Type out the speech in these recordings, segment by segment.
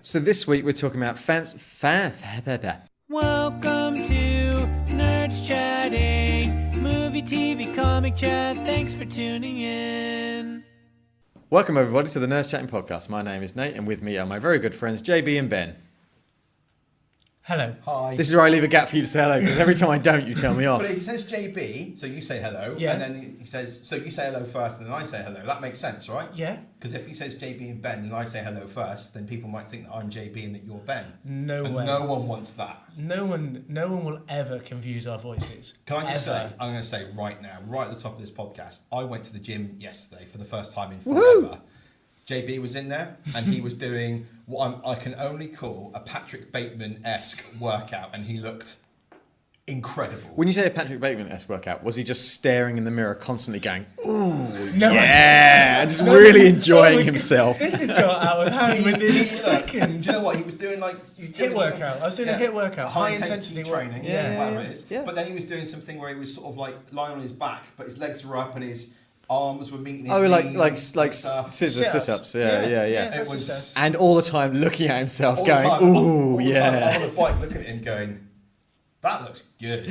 So this week we're talking about Welcome to Nerdschatting, movie, TV, comic chat. Thanks for tuning in. Welcome everybody to the Nerdschatting podcast. My name is Nate and with me are my very good friends JB and Ben. Hello. Hi. This is where I leave a gap for you to say hello because every time I don't you tell me off. But he says JB, so you say hello, Yeah. and then he says, so you say hello first and then I say hello. That makes sense, right? Yeah. Because if he says JB and Ben and I say hello first, then people might think that I'm JB and that you're Ben. No and way. no one wants that. No one will ever confuse our voices. Can I just Ever. say, I'm going to say right now, right at the top of this podcast, I went to the gym yesterday for the first time in Woohoo! forever. JB was in there and he was doing what I can only call a Patrick Bateman-esque workout, and he looked incredible. When you say a Patrick Bateman-esque workout, was he just staring in the mirror constantly going, No. yeah, and just really enjoying himself? This has got out of hand within seconds. Do you know what he was doing? Like Hit workout. I was doing a hit workout. High intensity training. Yeah, whatever yeah, it is. yeah. But then he was doing something where he was sort of like lying on his back, but his legs were up and his arms were meeting his Oh, knees like and stuff. scissor sit-ups. Yeah. It was And all the time looking at himself all the going, time, ooh, all the time yeah. on the bike looking at him going, that looks good.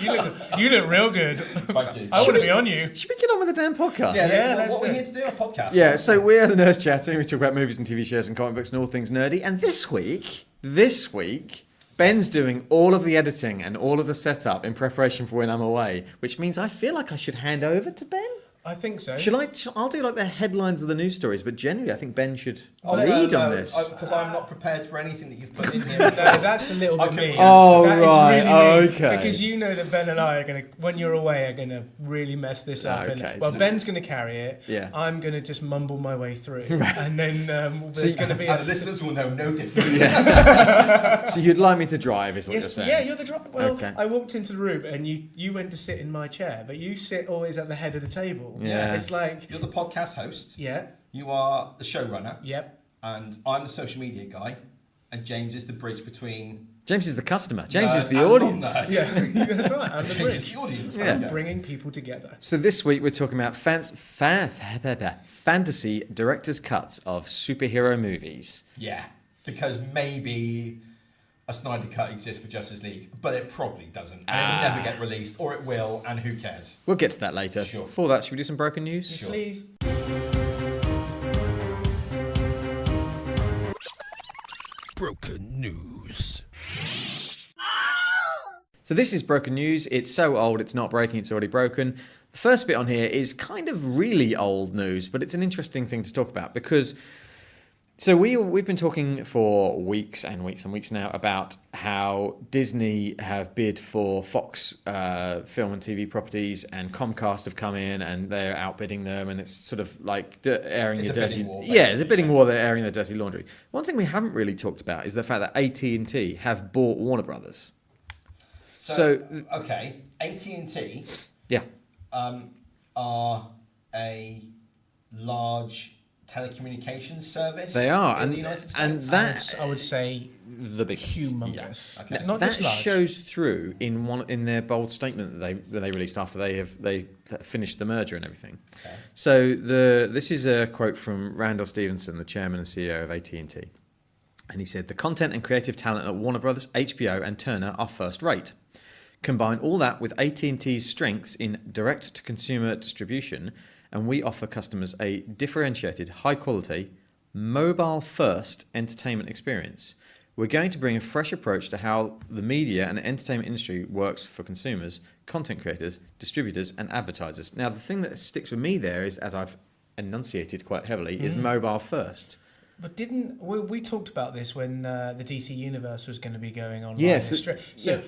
You look real good. Thank you. I want to be on you. Should we get on with the damn podcast? Yeah, what let's we're do here it. to do, a podcast. Yeah, so we're the Nerdschatting. We talk about movies and TV shows and comic books and all things nerdy. And this week, Ben's doing all of the editing and all of the setup in preparation for when I'm away, which means I feel like I should hand over to Ben. I think so. I'll do like the headlines of the news stories, but generally I think Ben should Oh, lead no, on this. Because I'm not prepared for anything that you've put in here. No, that's a little bit me. Oh, That is right. really me, Okay. Because you know that Ben and I are going to, when you're away, are going to really mess this up. Okay, Well, so- Ben's going to carry it. Yeah. I'm going to just mumble my way through. And then there's going to be And a... the listeners will know no difference. So you'd like me to drive, is what you're Yes, saying? yeah, you're the driver. Well, Okay. I walked into the room and you went to sit in my chair, but you sit always at the head of the table. Yeah. It's like, You're the podcast host. yeah, You are the showrunner. yep. And I'm the social media guy. And James is the bridge between... James is the customer. James nerd is the and audience. non-nerd. Yeah, that's right. I'm the James is bridge. the audience. Yeah. There you go. Bringing people together. So this week we're talking about fantasy director's cuts of superhero movies. Yeah. Because maybe a Snyder Cut exists for Justice League, but it probably doesn't. And it'll never get released, or it will, and who cares? We'll get to that later. Sure. Before that, should we do some broken news? Sure. Please. Broken news. So this is broken news. It's so old, it's not breaking, it's already broken. The first bit on here is kind of really old news, but it's an interesting thing to talk about because... So we've been talking for weeks and weeks and weeks now about how Disney have bid for Fox film and TV properties, and Comcast have come in and they're outbidding them, and it's sort of like airing It's your a dirty... bidding war, Yeah, it's a bidding basically. war. They're airing their dirty laundry. One thing we haven't really talked about is the fact that AT&T have bought Warner Brothers. So okay, AT&T yeah. are a large telecommunications service. They are, in and the United States. and that I would say the biggest, humongous. Yeah. Okay. Not that just large. shows through in their bold statement that they released after they finished the merger and everything. Okay. So this is a quote from Randall Stevenson, the chairman and CEO of AT&T, and he said, "The content and creative talent at Warner Brothers, HBO, and Turner are first rate. Combine all that with AT&T's strengths in direct-to-consumer distribution, and we offer customers a differentiated, high-quality, mobile-first entertainment experience. We're going to bring a fresh approach to how the media and entertainment industry works for consumers, content creators, distributors, and advertisers." Now, the thing that sticks with me there is, as I've enunciated quite heavily, is mobile-first. But we talked about this when the DC Universe was going to be going on? Yes,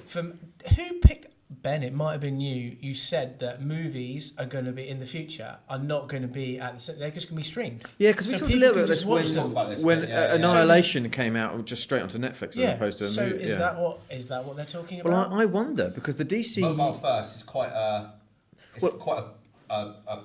From who picked Ben? It might have been you. You said that movies are going to be in the future are not going to be they're just going to be streamed. Yeah, because we So talked a people little bit can about this just watch when, them. Talked about this, when yeah. Annihilation came out just straight onto Netflix as opposed to a so movie. is that what they're talking about? Well, I wonder because the DC. Mobile first is quite a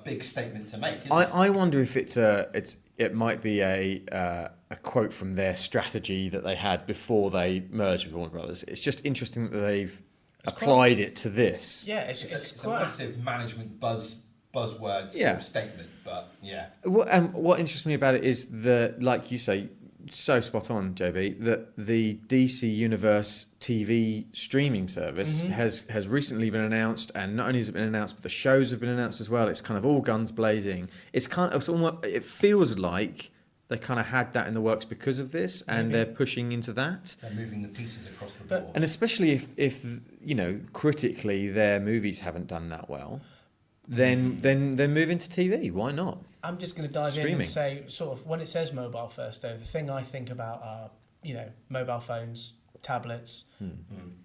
big statement to make. Isn't it? I wonder if it might be a quote from their strategy that they had before they merged with Warner Brothers. It's just interesting that they've applied it to this. Yeah, It's a quite massive management buzzword sort Yeah. of statement, but yeah. And what interests me about it is that, like you say, so spot on, JB, that the DC Universe TV streaming service has recently been announced, and not only has it been announced, but the shows have been announced as well. It's kind of all guns blazing. It feels like they kind of had that in the works because of this, and they're pushing into that. They're moving the pieces across the board. And especially if critically their movies haven't done that well, then move into TV. Why not? I'm just going to dive in Streaming. and say, sort of, when it says mobile first, though, the thing I think about are, mobile phones, tablets.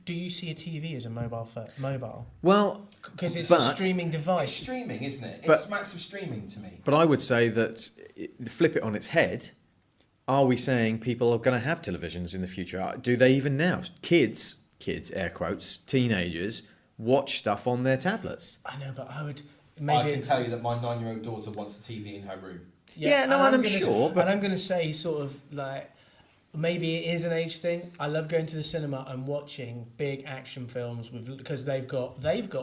Do you see a TV as a mobile? Well, because it's a streaming device. It's streaming, isn't it? But- It smacks of streaming to me. But I would say that, flip it on its head, are we saying people are going to have televisions in the future? Do they even now? Kids, air quotes, teenagers, watch stuff on their tablets. I know, but I would... I can tell you that my 9-year-old daughter wants a TV in her room. Yeah, no, and I'm sure, but- And I'm going to say sort of like... Maybe it is an age thing. I love going to the cinema and watching big action films because they've got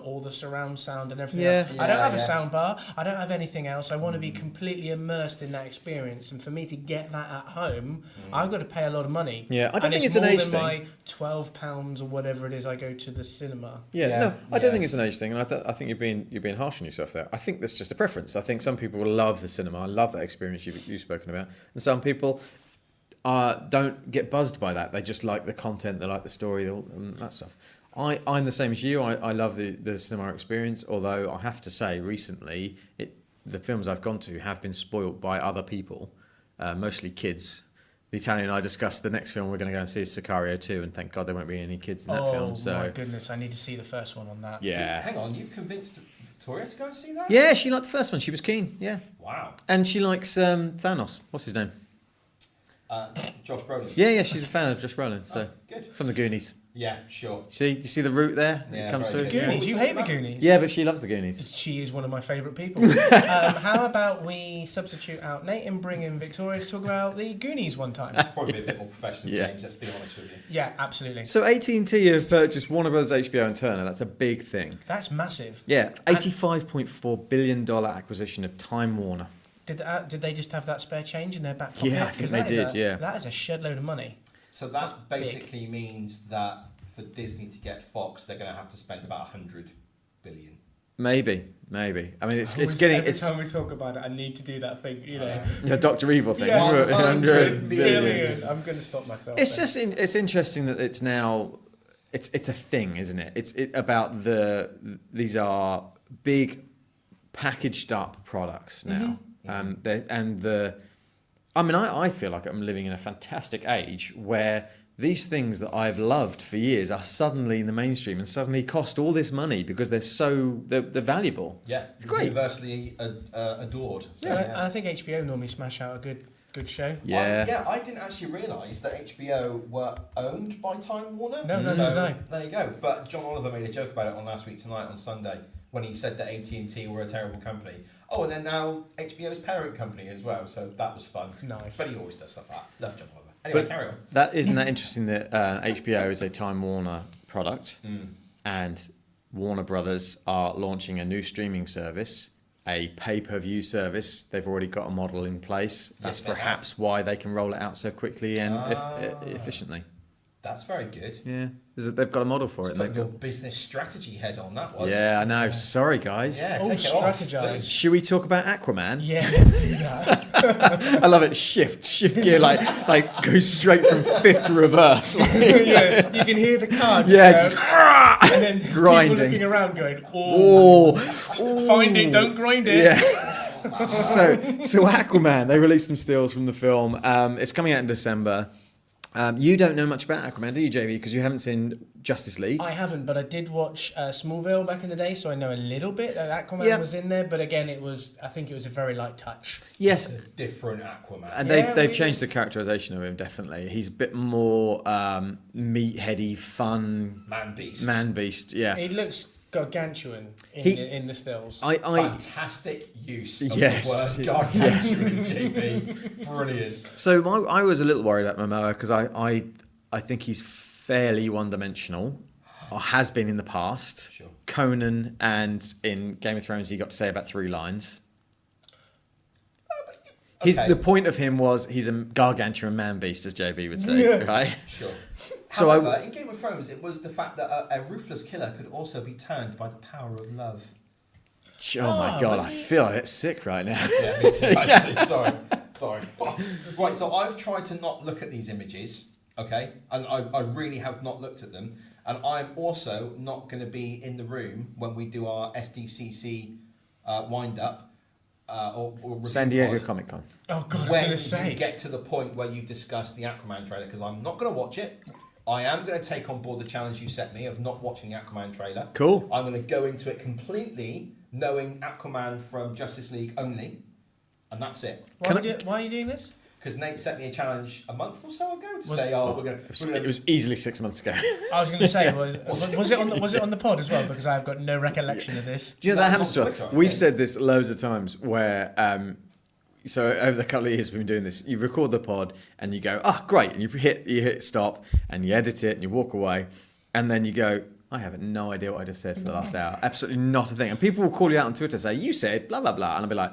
all the surround sound and everything else. I don't have a sound bar. I don't have anything else. I want to be completely immersed in that experience. And for me to get that at home, I've got to pay a lot of money. Yeah, I don't think it's more an age than thing. my £12 or whatever it is I go to the cinema. No, I don't think it's an age thing, and I think you're being harsh on yourself there. I think that's just a preference. I think some people will love the cinema, love that experience you've spoken about, and some people don't get buzzed by that. They just like the content, they like the story, and that stuff. I'm the same as you. I love the cinema experience, although I have to say recently the films I've gone to have been spoilt by other people, mostly kids. The Italian and I discussed the next film we're going to go and see is Sicario 2, and thank God there won't be any kids in that film. So. Oh my goodness, I need to see the first one on that. Yeah. Hang on, you've convinced Victoria to go and see that? Yeah, she liked the first one. She was keen, yeah. Wow. And she likes Thanos. What's his name? Josh Brolin. Yeah, she's a fan of Josh Brolin. So Good. from the Goonies. Yeah, sure. You see the route there? Yeah, It comes very through. good. Goonies, Yeah. you hate the Goonies. Yeah, but she loves the Goonies. She is one of my favourite people. How about we substitute out Nate and bring in Victoria to talk about the Goonies one time? That's probably a bit more professional, Yeah. James, let's be honest with you. Yeah, absolutely. So AT&T have purchased Warner Brothers, HBO, and Turner. That's a big thing. That's massive. Yeah, $85.4 billion acquisition of Time Warner. Did they just have that spare change in their back pocket? Yeah, I think 'Cause they that is did, yeah. That is a shed load of money. So that basically means that for Disney to get Fox, they're going to have to spend about 100 billion. Maybe. I mean, it's Every getting time we talk about it, I need to do that thing, the Dr. Evil thing. Yeah. 100 billion. Billion. I'm going to stop myself. It's there. just it's interesting that it's now it's a thing, isn't it? It's about these are big packaged up products now. I feel like I'm living in a fantastic age where these things that I've loved for years are suddenly in the mainstream and suddenly cost all this money because they're valuable. Yeah, It's great. Universally adored. So, And I think HBO normally smash out a good show. Yeah. I didn't actually realise that HBO were owned by Time Warner. No. There you go. But John Oliver made a joke about it on Last Week Tonight on Sunday when he said that AT&T were a terrible company. Oh, and then now HBO's parent company as well. So that was fun. Nice. But he always does stuff like that. Love John Oliver. Anyway, carry on. Isn't that interesting that HBO is a Time Warner product and Warner Brothers are launching a new streaming service, a pay-per-view service. They've already got a model in place. That's Yes, they perhaps why they can roll it out so quickly and efficiently. That's very good. Yeah, they've got a model for it. And Put they've your got... business strategy head on that was. Yeah, I know. Sorry, guys. Yeah, Oh, take it off, strategise. please. Should we talk about Aquaman? Yeah, let's do that. I love it. Shift gear, like go straight from fifth to reverse. Yeah, you can hear the car. Yeah, Just, just and then just grinding. people looking around going, "Oh, Oh, find it, don't grind it." Yeah. So Aquaman, they released some stills from the film. It's coming out in December. You don't know much about Aquaman, do you, JV? Because you haven't seen Justice League. I haven't, but I did watch Smallville back in the day, so I know a little bit that Aquaman was in there. But again, I think it was a very light touch. Yes, It's a different Aquaman. and Yeah, they've we- changed the characterization of him, definitely. He's a bit more meatheady, fun Man beast. beast. Yeah. He looks gargantuan He- in the stills. I Fantastic use of Yes. the word gargantuan, JB. Brilliant. So I was a little worried about Momoa because I think he's fairly one-dimensional, or has been in the past. Sure. Conan and in Game of Thrones, he got to say about 3 lines. The point of him was he's a gargantuan man beast, as JB would say, right? Sure. So However, in Game of Thrones, it was the fact that a ruthless killer could also be turned by the power of love. Oh my God, I feel a bit sick right now. Yeah, me too, actually. Sorry. Right, so I've tried to not look at these images, okay? And I really have not looked at them. And I'm also not going to be in the room when we do our SDCC wind-up. Or San Diego Comic Con. Oh God, when I was going to say. you get to the point where you discuss the Aquaman trailer, because I'm not going to watch it. I am going to take on board the challenge you set me of not watching the Aquaman trailer. Cool. I'm going to go into it completely knowing Aquaman from Justice League only, and that's it. Why are you doing this? Because Nate set me a challenge a month or so ago to say, "Oh, we're going to." It was easily 6 months ago. I was going to say, was it on the pod as well? Because I've got no recollection of this. Do you know that happens to us? Twitter, We've said this loads of times where, so over the couple of years we've been doing this, you record the pod and you go, oh, great. And you hit stop and you edit it and you walk away. And then you go, I have no idea what I just said for the last hour. Absolutely not a thing. And people will call you out on Twitter and say, you said blah, blah, blah. And I'll be like,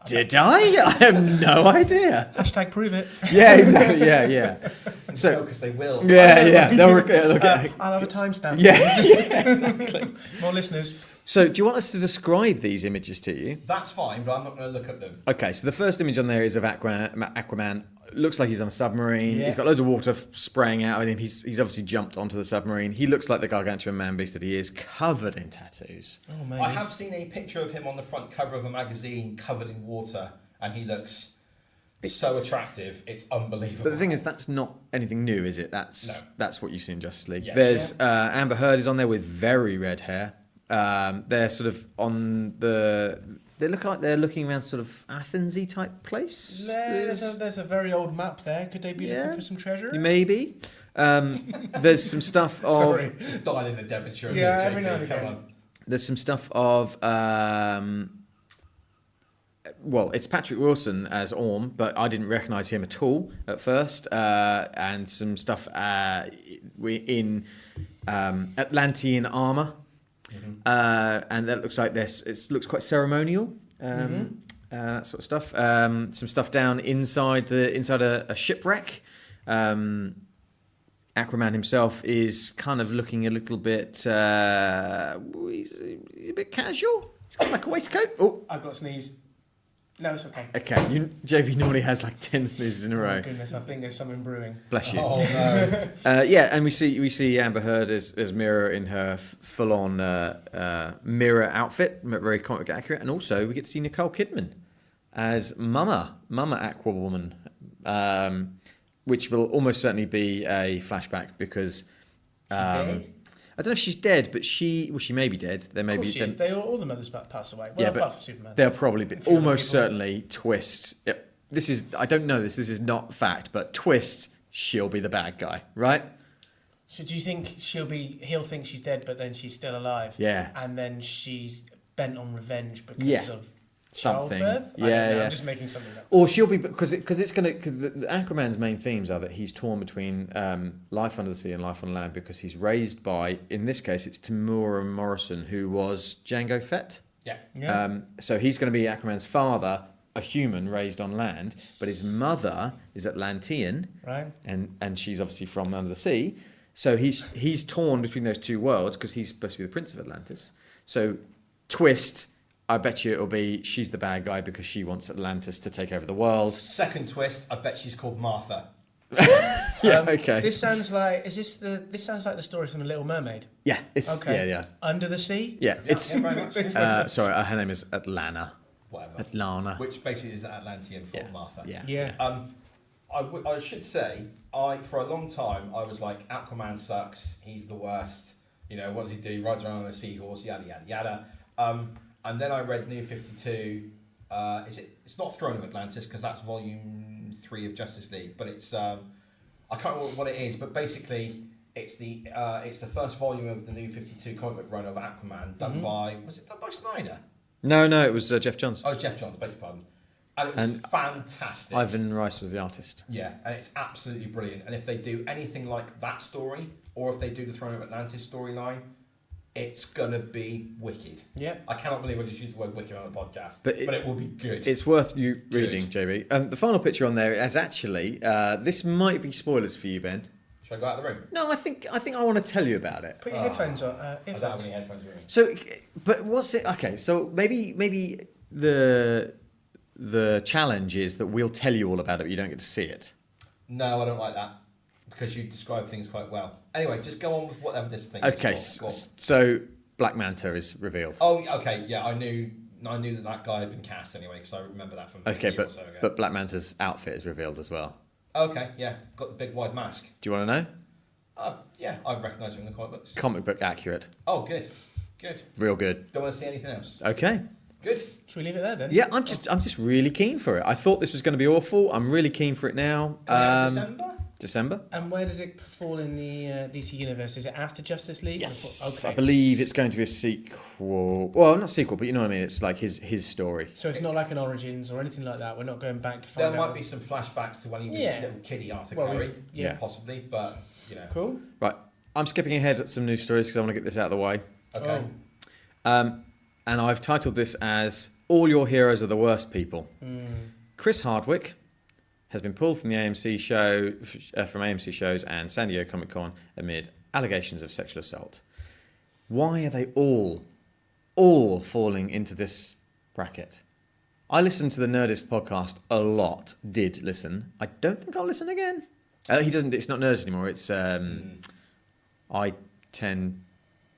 did I? I have no idea. Hashtag prove it. Yeah, exactly. Yeah. So, because they will. Yeah. They'll get, I'll have a timestamp. Yeah, exactly. More listeners. So, do you want us to describe these images to you? That's fine, but I'm not going to look at them. Okay, so the first image on there is of Aquaman. Looks like he's on a submarine. Yeah. He's got loads of water spraying out at him. He's obviously jumped onto the submarine. He looks like the gargantuan man beast that he is, covered in tattoos. Oh man! I have seen a picture of him on the front cover of a magazine covered in water, and he looks so attractive. It's unbelievable. But the thing is, that's not anything new, is it? That's what you see in Justice League. Yes. There's Amber Heard is on there with very red hair. They're sort of on the. They look like they're looking around sort of Athens-y type place. There's a very old map there. Could they be looking for some treasure? Maybe. There's some stuff of. Sorry. Just dial in the Devonshire. Yeah, every now and Come again. on. There's some stuff of. Well, it's Patrick Wilson as Orm, but I didn't recognise him at all at first. And some stuff in Atlantean armour. Mm-hmm. And that looks like this. It looks quite ceremonial. That sort of stuff. Some stuff down inside a shipwreck. Aquaman himself is kind of looking a little bit. He's a bit casual. He's got like a waistcoat. Oh, I've got a sneeze. No, it's okay. okay. JV normally has like 10 sneezes in a Oh row. my goodness, I think there's something brewing. Bless you. Oh no. Yeah, and we see Amber Heard as Mira in her full-on Mira outfit, very comic book accurate, and also we get to see Nicole Kidman as Mama Aquawoman, which will almost certainly be a flashback because dead? I don't know if she's dead, but she may be dead. There may Of be. course she is. All the mothers pass away. Well, Yeah, apart but from Superman. they'll probably be A few other almost people. certainly twist. This is I don't know this. This is not fact, but twist. She'll be the bad guy, right? So do you think he'll think she's dead, but then she's still alive? Yeah. And then she's bent on revenge because Yeah. of Something. childbirth? I don't Yeah, know, yeah. I'm just making something up. Or she'll be because it's going to. Cause the Aquaman's main themes are that he's torn between life under the sea and life on land because he's raised by, in this case, it's Tamura Morrison, who was Jango Fett. Yeah. So he's going to be Aquaman's father, a human raised on land, but his mother is Atlantean, Right. and she's obviously from under the sea. So he's torn between those two worlds because he's supposed to be the Prince of Atlantis. So twist. I bet you it'll be she's the bad guy because she wants Atlantis to take over the world. Second twist, I bet she's called Martha. Yeah, okay. This sounds like this sounds like the story from The Little Mermaid. Yeah, it's Okay. yeah. Under the sea? Yeah, it's Yeah, very much. sorry, her name is Atlana. Whatever. Atlana. Which basically is Atlantean for Yeah. Martha. Yeah. Yeah. I should say, for a long time, I was like, Aquaman sucks. He's the worst. You know, what does he do? He rides around on a seahorse, yada, yada, yada. And then I read New 52. It's not Throne of Atlantis, because that's volume 3 of Justice League, but it's, I can't remember what it is, but basically, it's the first volume of the New 52 comic book run of Aquaman, done by, was it done by Snyder? No, it was Jeff Johns. Oh, it's Jeff Johns, beg your pardon. And it was fantastic. Ivan Rice was the artist. Yeah, and it's absolutely brilliant. And if they do anything like that story, or if they do the Throne of Atlantis storyline, it's going to be wicked. Yeah. I cannot believe I just used the word wicked on a podcast, but But it will be good. It's worth you reading, JB. The final picture on there is actually, this might be spoilers for you, Ben. Should I go out of the room? No, I think I want to tell you about it. Put your headphones on. I don't have any headphones with me. So, but what's it? Okay, so maybe the challenge is that we'll tell you all about it, but you don't get to see it. No, I don't like that because you describe things quite well. Anyway, just go on with whatever this thing Okay, is. so Black Manta is revealed. Oh, okay, yeah, I knew that guy had been cast anyway because I remember that from a year or so ago. But Black Manta's outfit is revealed as well. Okay, yeah, got the big wide mask. Do you want to know? Yeah, I recognise him in the comic books. Comic book accurate. Oh, good. Real good. Don't want to see anything else. Okay. Good. Should we leave it there then? Yeah, I'm just really keen for it. I thought this was going to be awful. I'm really keen for it now. December. And where does it fall in the DC universe? Is it after Justice League? Yes. Okay. I believe it's going to be a sequel. Well, not sequel, but you know what I mean. It's like his story. So it's not like an Origins or anything like that. We're not going back to find out. There might be some flashbacks to when he was a little kiddie Arthur Curry, possibly, but you know. Cool. Right. I'm skipping ahead at some news stories because I want to get this out of the way. Okay. And I've titled this as "All Your Heroes Are the Worst People." Chris Hardwick has been pulled from the AMC show, from AMC shows and San Diego Comic Con amid allegations of sexual assault. Why are they all falling into this bracket? I listened to the Nerdist podcast a lot. Did listen. I don't think I'll listen again. He doesn't. It's not Nerdist anymore. It's I10D.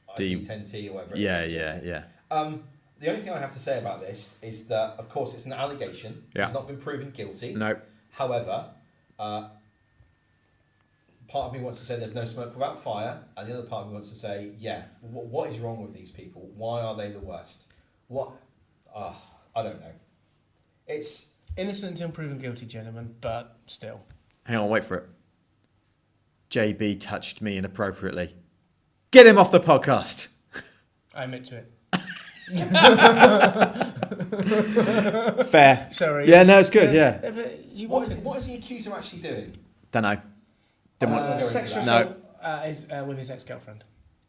AT&T or whatever. Yeah. The only thing I have to say about this is that, of course, it's an allegation. Yeah. It's not been proven guilty. No. However, part of me wants to say there's no smoke without fire, and the other part of me wants to say, what is wrong with these people? Why are they the worst? What? I don't know. It's innocent until proven guilty, gentlemen, but still. Hang on, wait for it. JB touched me inappropriately. Get him off the podcast. I admit to it. Fair. Sorry. Yeah, no, it's good. Yeah. What is the accuser actually doing? Don't know. Sexual No. assault is with his ex-girlfriend.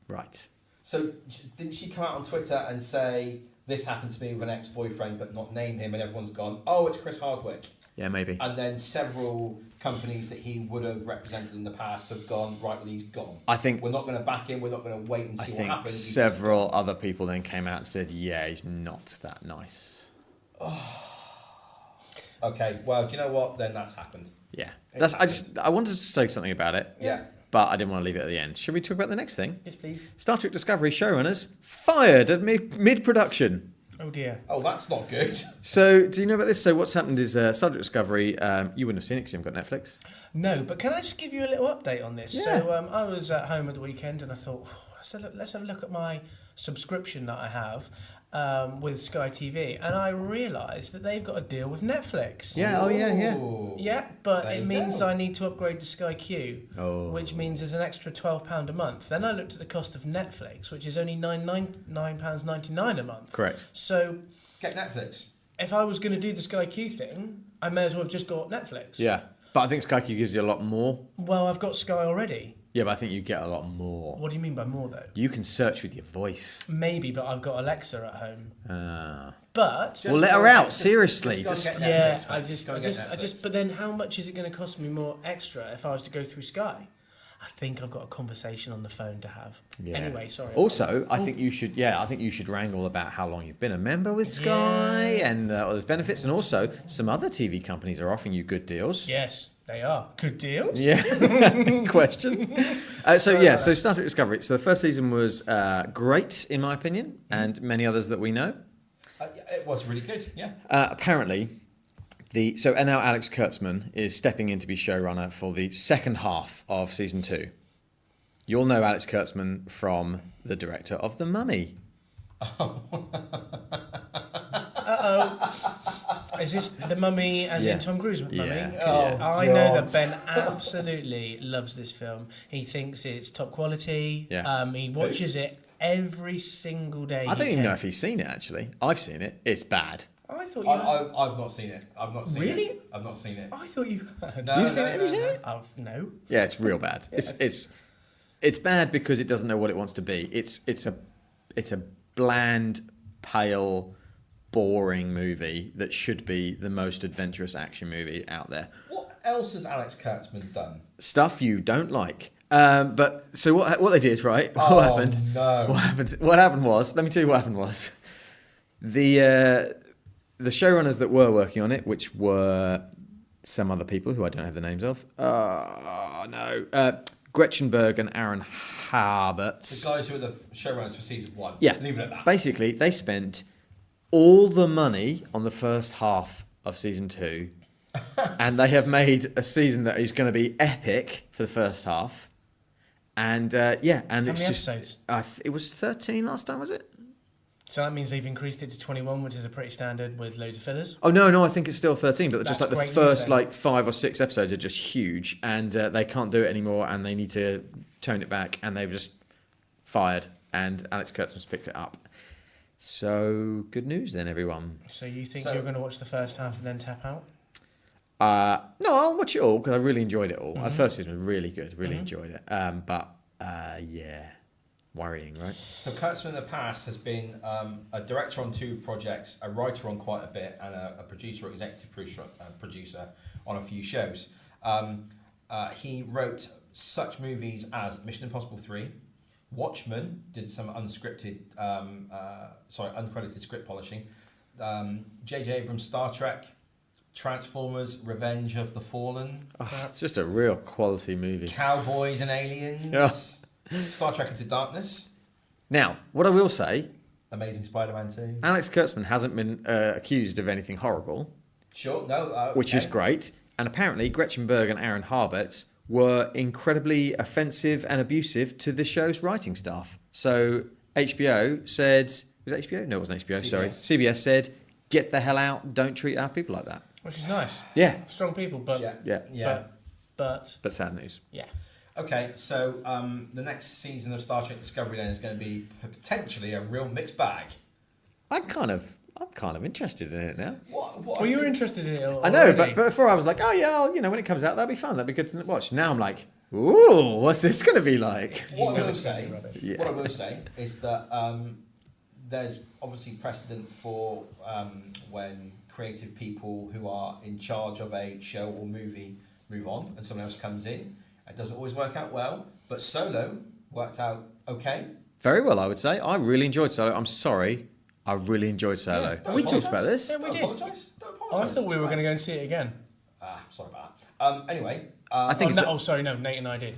Right. So didn't she come out on Twitter and say this happened to me with an ex-boyfriend, but not name him, and everyone's gone, oh, it's Chris Hardwick. Yeah, maybe. And then several companies that he would have represented in the past have gone, right, well, he's gone. I think we're not going to back him. We're not going to wait and see what happens. Several other people then came out and said, yeah, he's not that nice. Okay, well, do you know what? Then that's happened. Yeah. I wanted to say something about it. Yeah. But I didn't want to leave it at the end. Should we talk about the next thing? Yes, please. Star Trek Discovery showrunners fired at mid-production. Oh dear. Oh, that's not good. So, do you know about this? So, what's happened is Star Trek Discovery. You wouldn't have seen it because you haven't got Netflix. No, but can I just give you a little update on this? Yeah. So, I was at home at the weekend and I thought, let's have a look at my subscription that I have with Sky TV, and I realised that they've got a deal with Netflix. Yeah. Oh, yeah. Yeah, but There it you means go. I need to upgrade to Sky Q, which means there's an extra £12 a month. Then I looked at the cost of Netflix, which is only £9.99 a month. Correct. So Get Netflix. if I was going to do the Sky Q thing, I may as well have just got Netflix. Yeah. But I think Sky Q gives you a lot more. Well, I've got Sky already. Yeah, but I think you get a lot more. What do you mean by more, though? You can search with your voice. Maybe, but I've got Alexa at home. Ah. But Well, let her out. Seriously. Just go and get yeah, Netflix, mate. I just. But then, how much is it going to cost me more extra if I was to go through Sky? I think I've got a conversation on the phone to have. Yeah. Anyway, sorry. Also, I think you should. Yeah, I think you should wrangle about how long you've been a member with Sky and all those benefits, and also some other TV companies are offering you good deals. Yes, they are good deals. Yeah. Question. So Star Trek Discovery. So the first season was great in my opinion, and many others that we know. It was really good. Yeah. Apparently, and now Alex Kurtzman is stepping in to be showrunner for the second half of season 2. You'll know Alex Kurtzman from the director of The Mummy. Is this the Mummy as in Tom Cruise Mummy? Yeah. I know that Ben absolutely loves this film. He thinks it's top quality. Yeah. He watches it every single day. I don't even know if he's seen it actually. I've seen it. It's bad. I thought you I've not seen it. I've not seen it. Really? I've not seen it. I thought you had. No, You've seen it? Have you seen it? No. Yeah, it's real bad. It's bad because it doesn't know what it wants to be. It's a it's a bland, pale, boring movie that should be the most adventurous action movie out there. What else has Alex Kurtzman done? Stuff you don't like. But so what they did, right? Oh, What happened? no. What happened was, let me tell you what happened was, the showrunners that were working on it, which were some other people who I don't have the names of. Gretchen Berg and Aaron Harberts. The guys who are the showrunners for season 1. Yeah. Leave it at that. Basically, they spent all the money on the first half of season 2, and they have made a season that is going to be epic for the first half. And and How it's many just episodes? it was 13 last time, was it? So that means they've increased it to 21, which is a pretty standard with loads of fillers. Oh no, I think it's still 13. But just That's like the great news first then. like 5 or 6 episodes are just huge, and they can't do it anymore, and they need to tone it back, and they've just fired, and Alex Kurtzman's picked it up. So good news then, everyone. So you think you're going to watch the first half and then tap out? No, I'll watch it all because I really enjoyed it all. The first season was really good, really enjoyed it. Yeah, worrying, right? So Kurtzman in the past has been a director on 2 projects, a writer on quite a bit, and a producer, executive producer on a few shows. He wrote such movies as Mission Impossible 3, Watchmen, did some uncredited script polishing, J.J. Abrams' Star Trek, Transformers, Revenge of the Fallen, It's just a real quality movie. Cowboys and Aliens, Yeah. Star Trek Into Darkness, Now, what I will say, Amazing Spider-Man 2. Alex Kurtzman hasn't been accused of anything horrible, Sure, no. which is great. And apparently, Gretchen Berg and Aaron Harberts were incredibly offensive and abusive to the show's writing staff. So HBO said, was it HBO? No, it wasn't HBO, sorry. CBS said, get the hell out, don't treat our people like that. Which is nice. Yeah. Strong people, but Yeah. but But sad news. yeah. Okay, so the next season of Star Trek Discovery then is going to be potentially a real mixed bag. I'm kind of interested in it now. What Well, you were interested in it already. I know, but before I was like, oh yeah, when it comes out, that'll be fun. That'll be good to watch. Now I'm like, ooh, what's this going to be like? What I will it's gonna be say, rubbish. Yeah. what I will say is that there's obviously precedent for when creative people who are in charge of a show or movie move on and someone else comes in. It doesn't always work out well, but Solo worked out okay. Very well, I would say. I really enjoyed Solo. I'm sorry, I really enjoyed Solo. Don't We talked apologise. about this. Yeah, we Don't did. apologise. Don't Oh, I apologise. thought we were going to go and see it again. Sorry about that. Anyway. I think it's sorry, no, Nate and I did.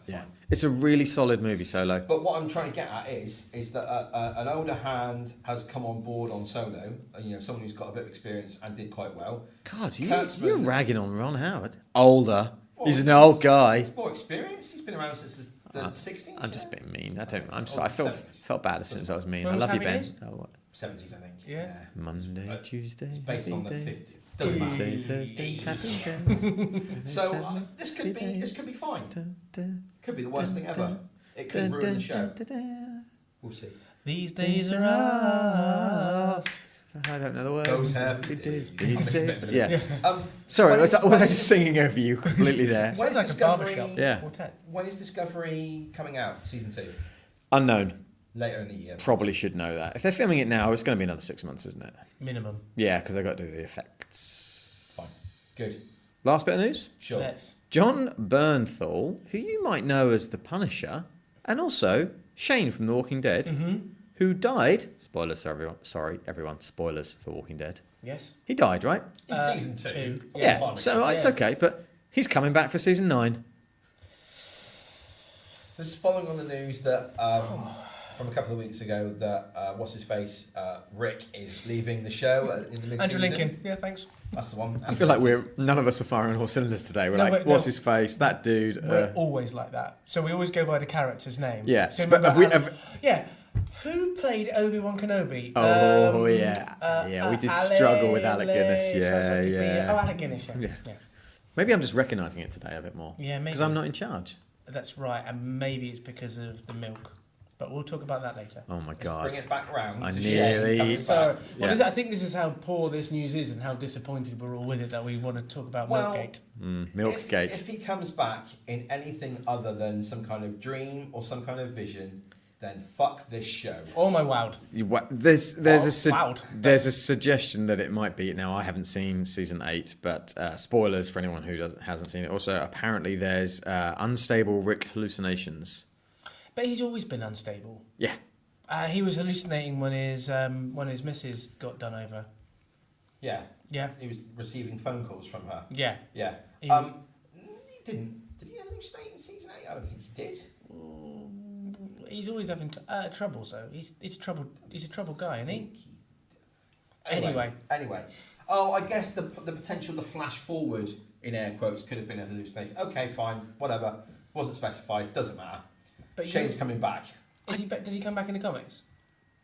yeah, it's a really solid movie, Solo. But what I'm trying to get at is that an older hand has come on board on Solo, someone who's got a bit of experience and did quite well. God, Kurtzman- you're ragging on Ron Howard. Older. Well, He's an old guy. He's more experienced. He's been around since the 60s. I'm just being mean. I'm Oh, sorry. I felt 70s. felt bad as soon as I was mean. When I was love you, Happy Ben. Days? Oh, what? 70s, I think. Yeah. Monday, Tuesday, It's based happy on the day. 50s. Doesn't matter. Tuesday, Thursday, happy days. So this could be fine. Could be the worst thing ever. It could ruin the show. We'll see. These days are ours. I don't know the words. Those happy days. days. These days. Yeah. Yeah. Sorry, when was is- I just singing over you completely there? When Sounds like is a Discovery? barbershop. Yeah. Quartet. When is Discovery coming out? Season 2, Unknown. later in the year. Probably should know that. If they're filming it now, it's going to be another 6 months, isn't it? Minimum. Yeah, because they've got to do the effects. Fine. Good. Last bit of news. Sure. Let's. John Bernthal, who you might know as the Punisher, and also Shane from The Walking Dead, who died. Spoilers, sorry, everyone. Spoilers for Walking Dead. Yes. He died, right? In season 2. two. Yeah. fine, So okay. it's Yeah. okay, but he's coming back for season 9. This is following on the news that from a couple of weeks ago that what's his face Rick is leaving the show in the mid-season. Andrew Lincoln. Yeah, thanks. That's the one. I feel like none of us are firing on all cylinders today. We're No, like, but what's no. his face? That dude. We're always like that. So we always go by the character's name. Yeah, So but remember have we how- yeah. Who played Obi-Wan Kenobi? Oh, yeah. We did struggle with Alec Guinness. Yeah. Oh, Alec Guinness. Yeah. Yeah. Maybe I'm just recognising it today a bit more. Yeah, maybe. Because I'm not in charge. That's right, and maybe it's because of the milk. But we'll talk about that later. Oh my God. Bring it back round. I to nearly- Shane coming So, back. Yeah. I think this is how poor this news is and how disappointed we're all with it that we want to talk about Well, Milkgate. Milkgate. If he comes back in anything other than some kind of dream or some kind of vision, then fuck this show. Oh my wowed. There's Wowed. there's a suggestion that it might be. Now I haven't seen season 8, but spoilers for anyone who hasn't seen it. Also, apparently there's unstable Rick hallucinations. But he's always been unstable. Yeah. He was hallucinating when his missus got done over. Yeah. Yeah. He was receiving phone calls from her. Yeah. Yeah. He didn't. Did he hallucinate in season 8? I don't think he did. He's always having trouble, though. He's a troubled guy, isn't he? Anyway. Oh, I guess the potential to flash forward in air quotes could have been a hallucination. Okay, fine, whatever. Wasn't specified. Doesn't matter. But Shane's coming back. Does he come back in the comics?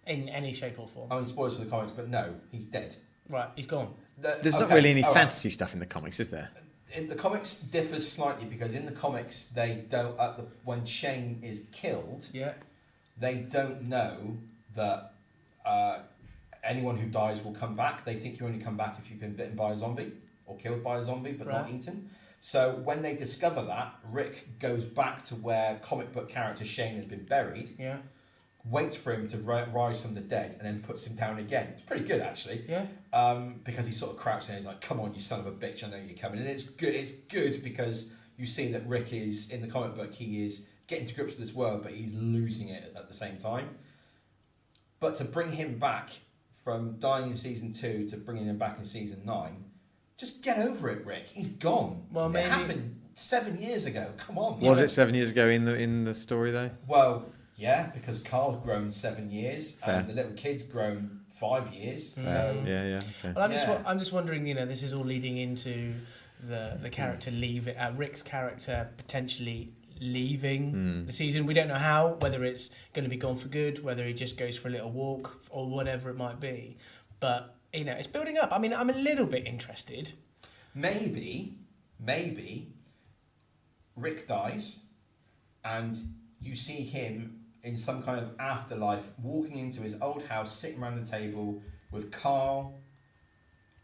In any shape or form? I mean, spoilers for the comics, but no, he's dead. Right, he's gone. There's not really any fantasy stuff in the comics, is there? In the comics differs slightly because in the comics they don't. When Shane is killed, they don't know that anyone who dies will come back. They think you only come back if you've been bitten by a zombie or killed by a zombie, but not eaten. So when they discover that, Rick goes back to where comic book character Shane has been buried. Yeah. Waits for him to rise from the dead and then puts him down again. It's pretty good, actually. Yeah. Because he's sort of crouched and he's like, "Come on, you son of a bitch! I know you're coming." And it's good. It's good because you see that Rick is in the comic book. He is getting to grips with this world, but he's losing it at the same time. But to bring him back from dying in season 2 to bringing him back in season 9, just get over it, Rick. He's gone. Well, maybe it happened 7 years ago. Come on. Was it 7 years ago in the story though? Well. Yeah, because Carl's grown 7 years, Fair. and the little kid's grown 5 years. Fair. So Yeah. Okay. Well, I'm just wondering. This is all leading into the character Rick's character potentially leaving the season. We don't know how. Whether it's going to be gone for good, whether he just goes for a little walk, or whatever it might be. But it's building up. I mean, I'm a little bit interested. Maybe Rick dies, and you see him in some kind of afterlife, walking into his old house, sitting around the table with Carl,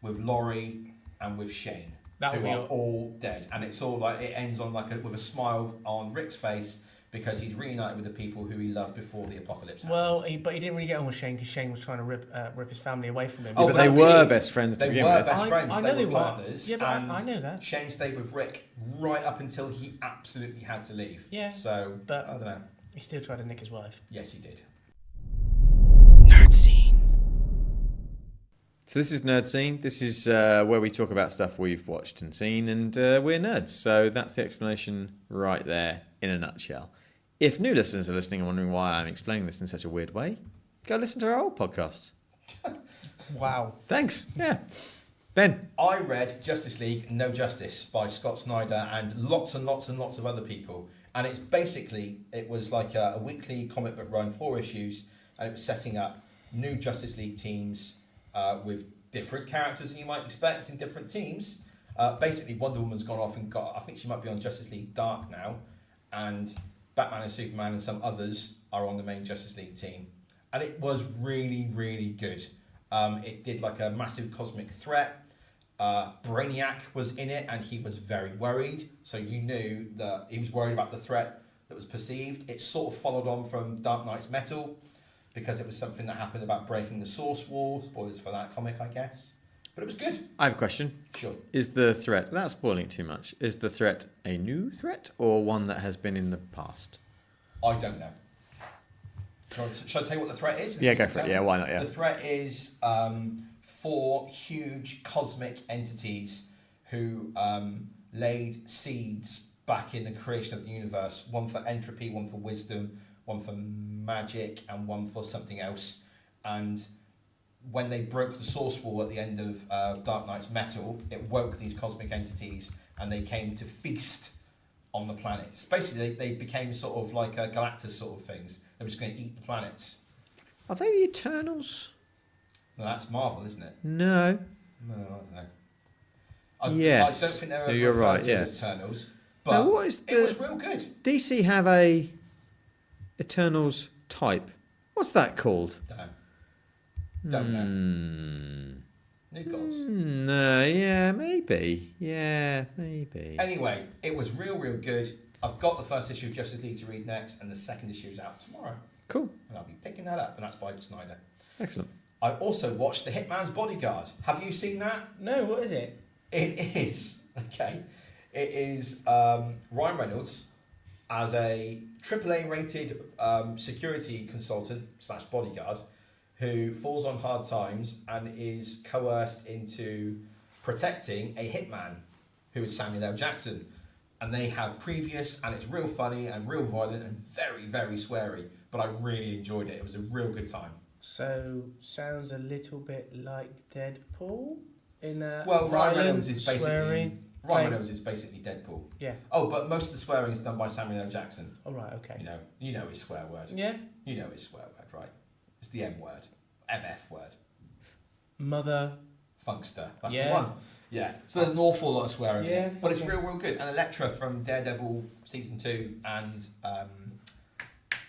with Laurie, and with Shane, who are all dead. And it's all like it ends on with a smile on Rick's face because he's reunited with the people who he loved before the apocalypse happened. Well, but he didn't really get on with Shane because Shane was trying to rip his family away from him. Oh, but they were best friends to begin with. They were best friends. I know they were partners. Yeah, but I know that. Shane stayed with Rick right up until he absolutely had to leave. Yeah. So, but I don't know. He still tried to nick his wife. Yes, he did. Nerdscene. So this is Nerdscene. This is where we talk about stuff we've watched and seen, and we're nerds. So that's the explanation right there in a nutshell. If new listeners are listening and wondering why I'm explaining this in such a weird way, go listen to our old podcasts. Wow. Thanks. Yeah. Ben. I read Justice League No Justice by Scott Snyder and lots and lots and lots of other people. And it's basically, it was like a weekly comic book run, 4 issues, and it was setting up new Justice League teams with different characters than you might expect in different teams. Basically, Wonder Woman's gone off and I think she might be on Justice League Dark now, and Batman and Superman and some others are on the main Justice League team. And it was really, really good. It did like a massive cosmic threat. Brainiac was in it and he was very worried, so you knew that he was worried about the threat that was perceived. It sort of followed on from Dark Knight's Metal because it was something that happened about breaking the Source Wall. Spoilers for that comic, I guess, but it was good. I have a question. Sure. Is the threat, without spoiling it too much, is the threat a new threat or one that has been in the past? I don't know. Shall I tell you what the threat is? Yeah, go for it. Yeah, why not? Yeah. The threat is 4 huge cosmic entities who laid seeds back in the creation of the universe. One for entropy, one for wisdom, one for magic, and one for something else. And when they broke the Source Wall at the end of Dark Knight's Metal, it woke these cosmic entities and they came to feast on the planets. Basically, they became sort of like Galactus sort of things. They were just going to eat the planets. Are they the Eternals? No, that's Marvel, isn't it? No. No, I don't know. Yes. I don't think they're No, you're right, as yes. Eternals. Now, But what is it was real good. DC have a Eternals type. What's that called? Don't know. New Gods. No, yeah, maybe. Yeah, maybe. Anyway, it was real good. I've got the first issue of Justice League to read next, and the second issue is out tomorrow. Cool. And I'll be picking that up, and that's by Snyder. Excellent. I also watched The Hitman's Bodyguard. Have you seen that? No, what is it? It is, okay. It is Ryan Reynolds as a AAA rated security consultant / bodyguard who falls on hard times and is coerced into protecting a hitman who is Samuel L. Jackson. And they have previous, and it's real funny and real violent and very, very sweary. But I really enjoyed it. It was a real good time. So, sounds a little bit like Deadpool in a Well, Ryan Reynolds is swearing. basically Deadpool. Yeah. Oh, but most of the swearing is done by Samuel L. Jackson. Oh, right, okay. You know his swear word. Yeah. You know his swear word, right? It's the M word, MF word. Mother. Funkster. That's Yeah. the one. Yeah. So there's an awful lot of swearing. Yeah, In it, but it's okay. real good. And Elektra from Daredevil season 2 and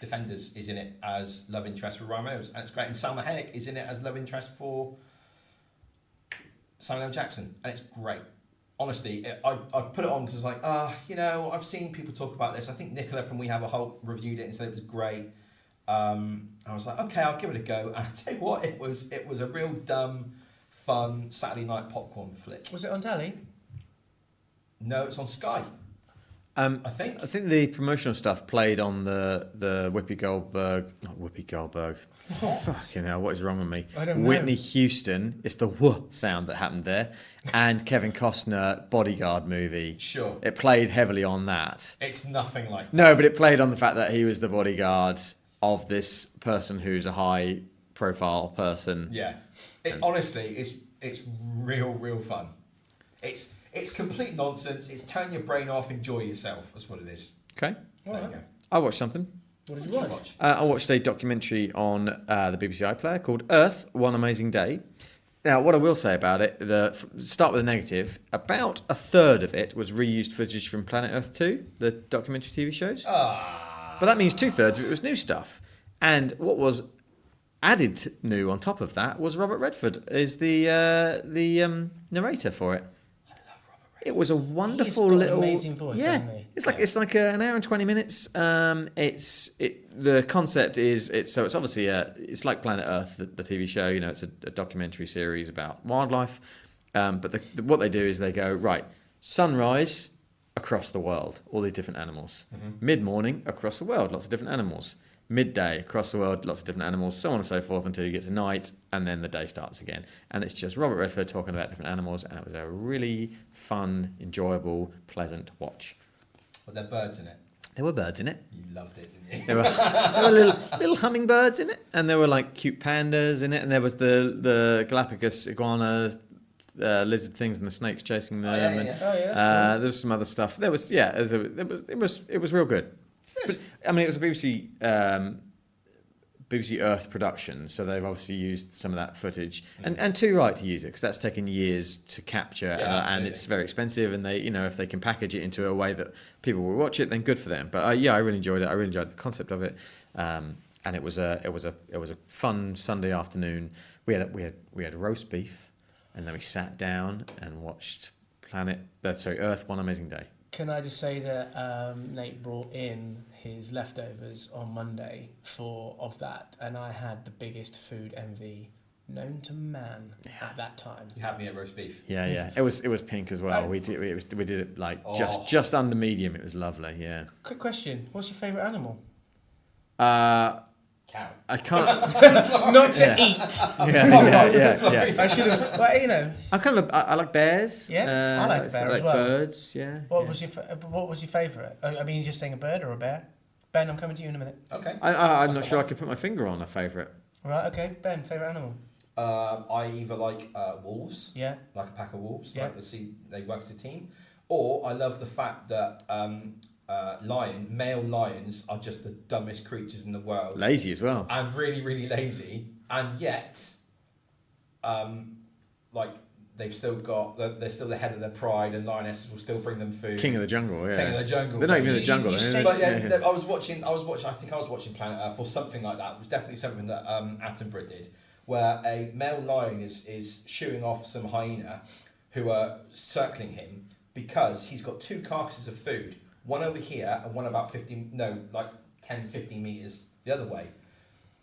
Defenders is in it as love interest for Ryan Reynolds, and it's great. And Salma Hayek is in it as love interest for Samuel L. Jackson, and it's great. Honestly, I put it on because I was like, I've seen people talk about this. I think Nicola from We Have a Hulk reviewed it and said it was great. I was like, okay, I'll give it a go. And I tell you what, it was a real dumb, fun Saturday night popcorn flick. Was it on telly? No, it's on Sky. I think the promotional stuff played on the Whoopi Goldberg, not Whoopi Goldberg. Fucking hell, what is wrong with me? I don't know. Whitney Houston. It's the "wh" sound that happened there, and Kevin Costner Bodyguard movie. Sure. It played heavily on that. It's nothing like that. No, but it played on the fact that he was the bodyguard of this person who's a high profile person. Yeah. Honestly, it's real fun. It's complete nonsense. It's turn your brain off, enjoy yourself. That's what it is. Okay. There you go. I watched something. What did you watch? I watched a documentary on the BBC iPlayer called Earth, One Amazing Day. Now, what I will say about it, start with the negative, about a third of it was reused footage from Planet Earth 2, the documentary TV shows. But that means 2/3 of it was new stuff. And what was added new on top of that was Robert Redford is the narrator for it. It was a wonderful He's got little an amazing voice, yeah. hasn't he? It's like an hour and 20 minutes. The concept is it's obviously it's like Planet Earth, the TV show. It's a documentary series about wildlife. But what they do is they go right sunrise across the world, all these different animals. Mid morning across the world, lots of different animals. Midday across the world, lots of different animals, so on and so forth until you get to night, and then the day starts again. And it's just Robert Redford talking about different animals, and it was a really fun, enjoyable, pleasant watch. Were there birds in it? There were birds in it. You loved it, didn't you? There were little hummingbirds in it, and there were like cute pandas in it, and there was the Galapagos iguana lizard things and the snakes chasing them. Yeah. And, That's cool. there was some other stuff. There was it was real good. But, I mean, it was a BBC Earth production, so they've obviously used some of that footage, and too right to use it because that's taken years to capture, and it's very expensive. And they, if they can package it into a way that people will watch it, then good for them. But I really enjoyed it. I really enjoyed the concept of it, and it was a fun Sunday afternoon. We had roast beef, and then we sat down and watched Earth, One Amazing Day. Can I just say that Nate brought in his leftovers on Monday of that, and I had the biggest food envy known to man at that time. You had me at roast beef. Yeah. It was pink as well. We did it like just under medium. It was lovely. Yeah. Quick question: what's your favourite animal? Cow. I can't. Not to eat. Yeah. I should have. Well, I'm kind of. I like bears. Yeah, I like bear I as well. Birds. Yeah. What was your favourite? I mean, just saying a bird or a bear? Ben, I'm coming to you in a minute. Okay. I'm not sure I could put my finger on a favourite. Right. Okay. Ben, favourite animal? I either like wolves. Yeah. Like a pack of wolves. Yeah. Like to see they work as a team, or I love the fact that male lions are just the dumbest creatures in the world. Lazy as well. And really, really lazy. And yet, they're still the head of their pride, and lionesses will still bring them food. King of the jungle, yeah. King of the jungle. They're not even in the jungle. But yeah, I was watching. I think I was watching Planet Earth or something like that. It was definitely something that Attenborough did, where a male lion is shooing off some hyena, who are circling him because he's got two carcasses of food. One over here and one about 10, 15 metres the other way.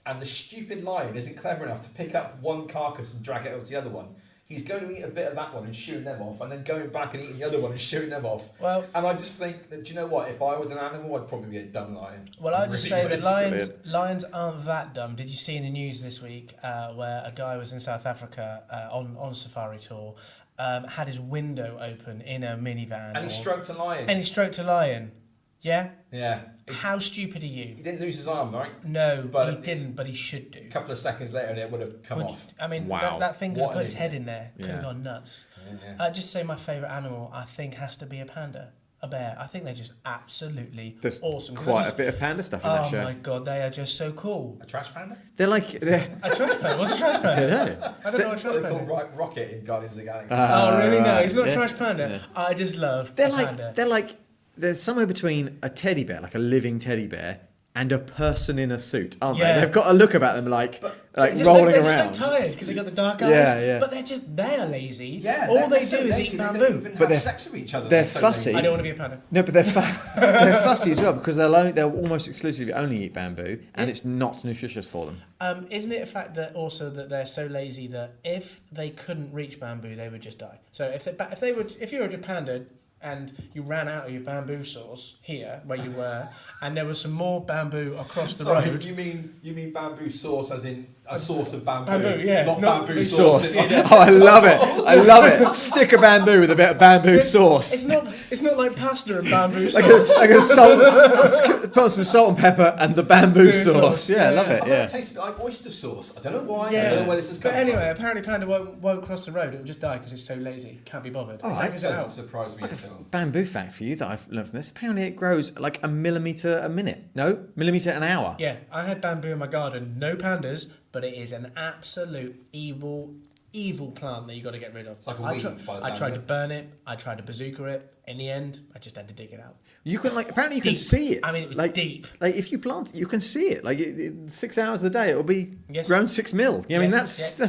and the stupid lion isn't clever enough to pick up one carcass and drag it over to the other one. He's going to eat a bit of that one and shooting them off, and then going back and eating the other one and shooting them off. Well, and I just think that, do you know what? If I was an animal, I'd probably be a dumb lion. Well, I'd just say that lions aren't that dumb. Did you see in the news this week where a guy was in South Africa on safari tour, had his window open in a minivan, and he stroked a lion. Yeah. Yeah. How stupid are you? He didn't lose his arm, right? No, but he didn't. But he should do. A couple of seconds later, and it would have come off. I mean, that thing could have put his head in there. Could have gone nuts. Yeah. Just say my favourite animal, I think, has to be a panda. A bear. I think they're just absolutely awesome. Quite a bit of panda stuff in that show. Oh my god, they are just so cool. A trash panda? They're like... A trash panda? What's a trash panda? I don't know. I don't know what a trash panda is. Called Rocket in Guardians of the Galaxy. Oh, really? No, he's not a trash panda. Yeah. I just love panda. They're somewhere between a teddy bear, like a living teddy bear, and a person in a suit, aren't they? They've got a look about them like rolling around. They're just tired because they got the dark eyes. Yeah. But they're lazy. Yeah, all they do is eat bamboo. They don't even have sex with each other. They're fussy. I don't want to be a panda. No, but they're fussy as well because they'll almost exclusively only eat bamboo, and it's not nutritious for them. Isn't it a fact that also that they're so lazy that if they couldn't reach bamboo, they would just die? So if you were a panda and you ran out of your bamboo sauce here where you were, and there was some more bamboo across the road. You mean bamboo sauce as in a sauce of bamboo? Bamboo, yeah. Not bamboo sauce. Oh, I love it. I love it. Stick of bamboo with a bit of bamboo sauce. It's not like pasta and bamboo sauce. like a salt, put some salt and pepper and the bamboo sauce. Yeah, I love it. Yeah. It tasted like oyster sauce. I don't know why. Yeah. I don't know where this is coming from. But anyway, apparently panda won't cross the road. It will just die because it's so lazy. Can't be bothered. Oh, that doesn't surprise me at all. Bamboo fact for you that I've learned from this. Apparently it grows like a millimetre a minute. No, millimetre an hour. Yeah, I had bamboo in my garden. No pandas, but it is an absolute evil plant that you got to get rid of. It's like a weed. I tried to burn it. I tried to bazooka it. In the end, I just had to dig it out. You can apparently you can see it. I mean, it was deep. Like if you plant it, you can see it. Like 6 hours of the day, it will be grown 6 mil. I mean, that's a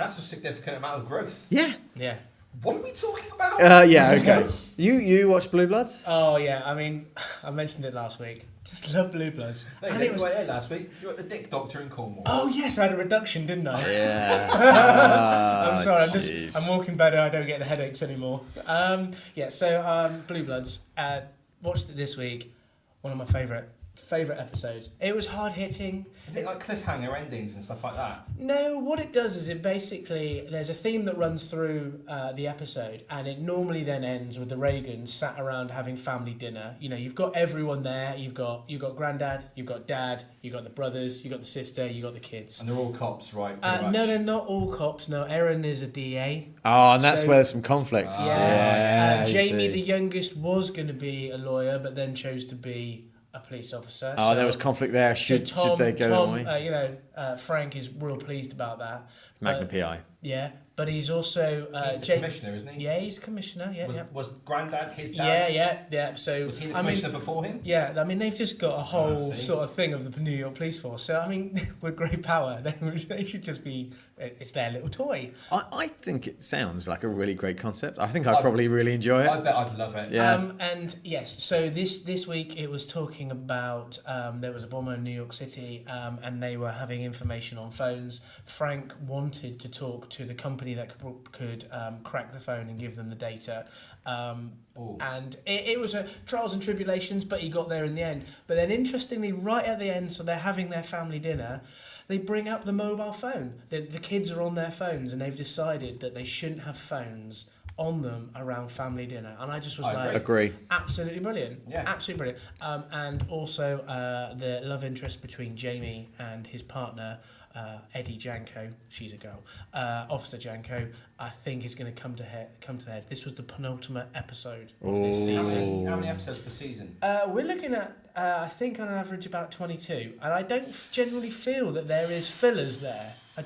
significant amount of growth. Yeah. Yeah. What are we talking about? Yeah. Okay. You watch Blue Bloods? Oh yeah. I mean, I mentioned it last week. Just love Blue Bloods. No, you were here last week. You were at the Dick Doctor in Cornwall. Oh yes, I had a reduction, didn't I? Yeah. I'm sorry. I'm walking better. I don't get the headaches anymore. So Blue Bloods. Watched it this week. One of my favourite episodes. It was hard hitting. Is it like cliffhanger endings and stuff like that? No, what it does is it basically, there's a theme that runs through the episode, and it normally then ends with the Reagans sat around having family dinner. You know, you've got everyone there. You've got Granddad, you've got Dad, you've got the brothers, you've got the sister, you've got the kids. And they're all cops, right? No, they're not all cops. No, Erin is a DA. Oh, and that's where there's some conflict. Yeah. Jamie, the youngest, was going to be a lawyer, but then chose to be a police officer. Oh, there was conflict there. Should they go Tom, that way? Frank is real pleased about that. Magnum PI. Yeah, but he's also he's the commissioner, isn't he? Yeah, he's commissioner. Yeah, was Grandad his dad? Yeah. So was he the commissioner before him? Yeah, I mean they've just got a whole sort of thing of the New York Police Force. So I mean, with great power, they should just be. It's their little toy. I think it sounds like a really great concept. I think I'd probably really enjoy it. I bet I'd love it. Yeah. And yes, so this week it was talking about there was a bomber in New York City, and they were having information on phones. Frank wanted to talk to the company that could crack the phone and give them the data. And it was a trials and tribulations, but he got there in the end. But then interestingly, right at the end, so they're having their family dinner, they bring up the mobile phone. The kids are on their phones, and they've decided that they shouldn't have phones on them around family dinner. And I just was agree. Absolutely brilliant. Yeah. Absolutely brilliant. And also the love interest between Jamie and his partner, Eddie Janko, she's a girl, Officer Janko, I think is going to come to head. This was the penultimate episode of this season. How many episodes per season? We're looking at, I think on an average about 22, and I don't generally feel that there is fillers there. I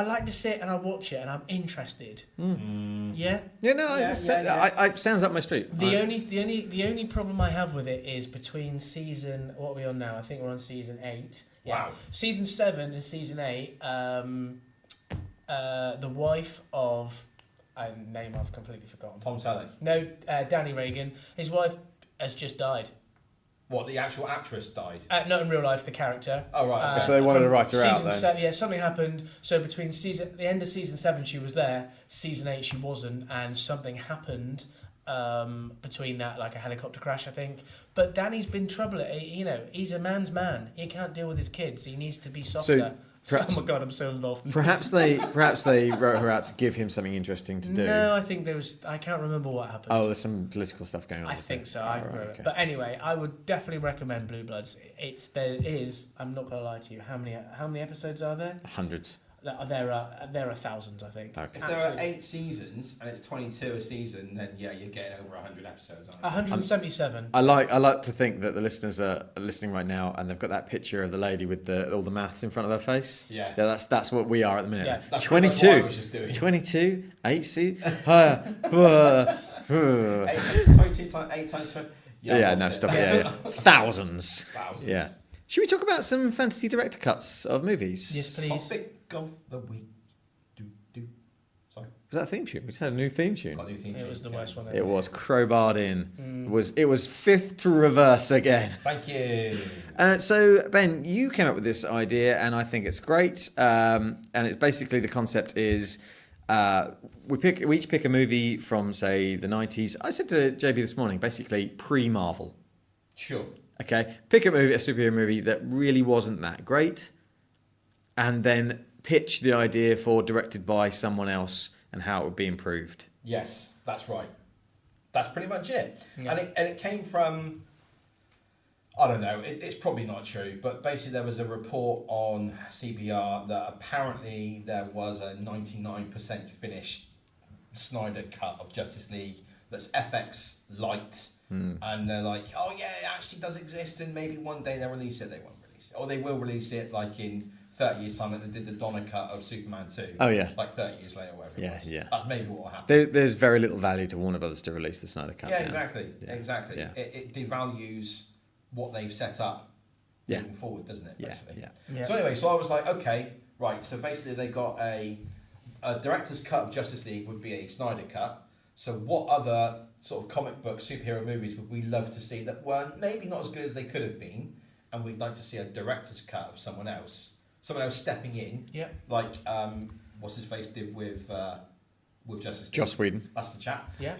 like to sit and I watch it and I'm interested. Yeah. Yeah. No. It sounds up my street. The only problem I have with it is between season. What are we on now? I think we're on season 8. Yeah. Wow. Season 7 and season 8. The wife of a name I've completely forgotten. Tom Selleck. No, Danny Reagan. His wife has just died. What, the actual actress died? Not in real life, the character. Oh, right. Okay. So they wanted to write her out then? Yeah, something happened. So between the end of season 7, she was there. Season 8, she wasn't, and something happened between that, like a helicopter crash, I think. But Danny's been trouble. He's a man's man. He can't deal with his kids. He needs to be softer. Perhaps, oh my god, I'm so involved in perhaps they wrote her out to give him something interesting to do. No, I think I can't remember what happened. Oh, there's some political stuff going on. I think so. Okay. But anyway, I would definitely recommend Blue Bloods. I'm not gonna lie to you. How many episodes are there? Hundreds. There are thousands, I think. Okay. If there are 8 seasons and it's 22 a season, then yeah, you're getting over 100 episodes. 177. I like to think that the listeners are listening right now, and they've got that picture of the lady with all the maths in front of her face. Yeah. That's what we are at the minute. Yeah. That's 22, what I was just doing. 22, 8 seasons. 22 times 8 times 20. Yeah, no, stop it. Yeah. Thousands. Thousands. Yeah. Should we talk about some fantasy director cuts of movies? Yes, please. Topic of the week. Sorry. Was that a theme tune? We just had a new theme tune. Got a new theme It tune. was the worst one ever. It was crowbarred in. It was fifth to reverse again. Thank you. So Ben, you came up with this idea, and I think it's great. And it's basically the concept is we each pick a movie from, say, the 90s. I said to JB this morning, basically pre-Marvel. Sure. Okay, pick a superhero movie that really wasn't that great, and then pitch the idea for directed by someone else and how it would be improved. Yes, that's right. That's pretty much it. Yeah. And it came from, I don't know, it's probably not true, but basically there was a report on CBR that apparently there was a 99% finished Snyder cut of Justice League that's FX light. And they're like, oh yeah, it actually does exist, and maybe one day they'll release it. They won't release it, or they will release it like in 30 years time, like they did the Donna cut of Superman 2. Oh yeah, like 30 years later, whatever. Yeah, it was. yeah. That's maybe what will happen. There's very little value to Warner Brothers to release the Snyder cut. Yeah, now. exactly, Yeah. exactly. Yeah. It devalues what they've set up moving forward, doesn't it? Basically. Yeah. So anyway, so I was like, okay, right. So basically, they got a director's cut of Justice League would be a Snyder cut. So what other sort of comic book superhero movies would we love to see that were maybe not as good as they could have been, and we'd like to see a director's cut of someone else stepping in. Yeah. Like what's his face did with Justice League. Joss Whedon. That's the chap. Yeah.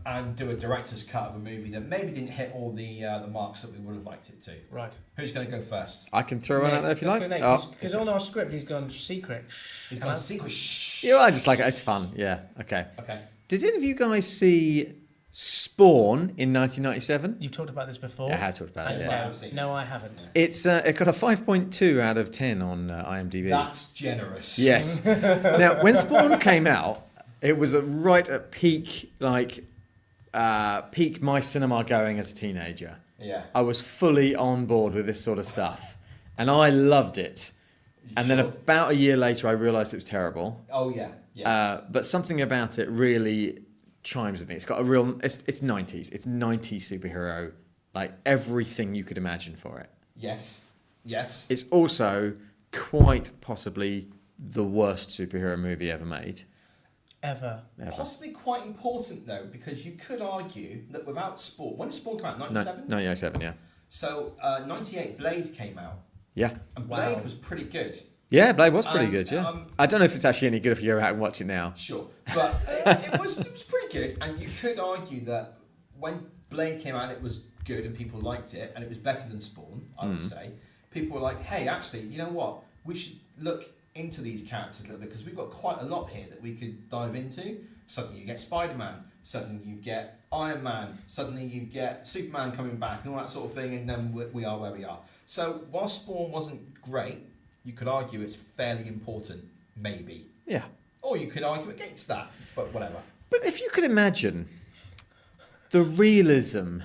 And do a director's cut of a movie that maybe didn't hit all the marks that we would have liked it to. Right. Who's going to go first? I can throw one out there if you like. Because on our script he's gone secret. He's gone secret. Shh. Yeah, I just like it. It's fun. Yeah. Okay. Okay. Did any of you guys see Spawn in 1997? You've talked about this before. Yeah, I have talked about it. Yeah. No, I haven't. It got a 5.2 out of 10 on IMDb. That's generous. Yes. Now, when Spawn came out, it was right at peak my cinema going as a teenager. Yeah. I was fully on board with this sort of stuff, and I loved it. And then about a year later, I realised it was terrible. Oh yeah. Yeah. But something about it really chimes with me. It's got a real. It's 90s. It's 90s superhero, like everything you could imagine for it. Yes. Yes. It's also quite possibly the worst superhero movie ever made. Ever. Possibly quite important though, because you could argue that without Spawn, when did Spawn come out? 97? 1997, yeah. So 98 Blade came out. Yeah. And Blade was pretty good. Yeah, Blade was pretty good, yeah. I don't know if it's actually any good if you go out and watch it now. Sure. But it was pretty good, and you could argue that when Blade came out it was good and people liked it, and it was better than Spawn, I would say. People were like, hey, actually, you know what? We should look into these characters a little bit, because we've got quite a lot here that we could dive into. Suddenly you get Spider-Man, suddenly you get Iron Man, suddenly you get Superman coming back and all that sort of thing, and then we are where we are. So while Spawn wasn't great, you could argue it's fairly important, maybe. Yeah. Or you could argue against that, but whatever. But if you could imagine the realism,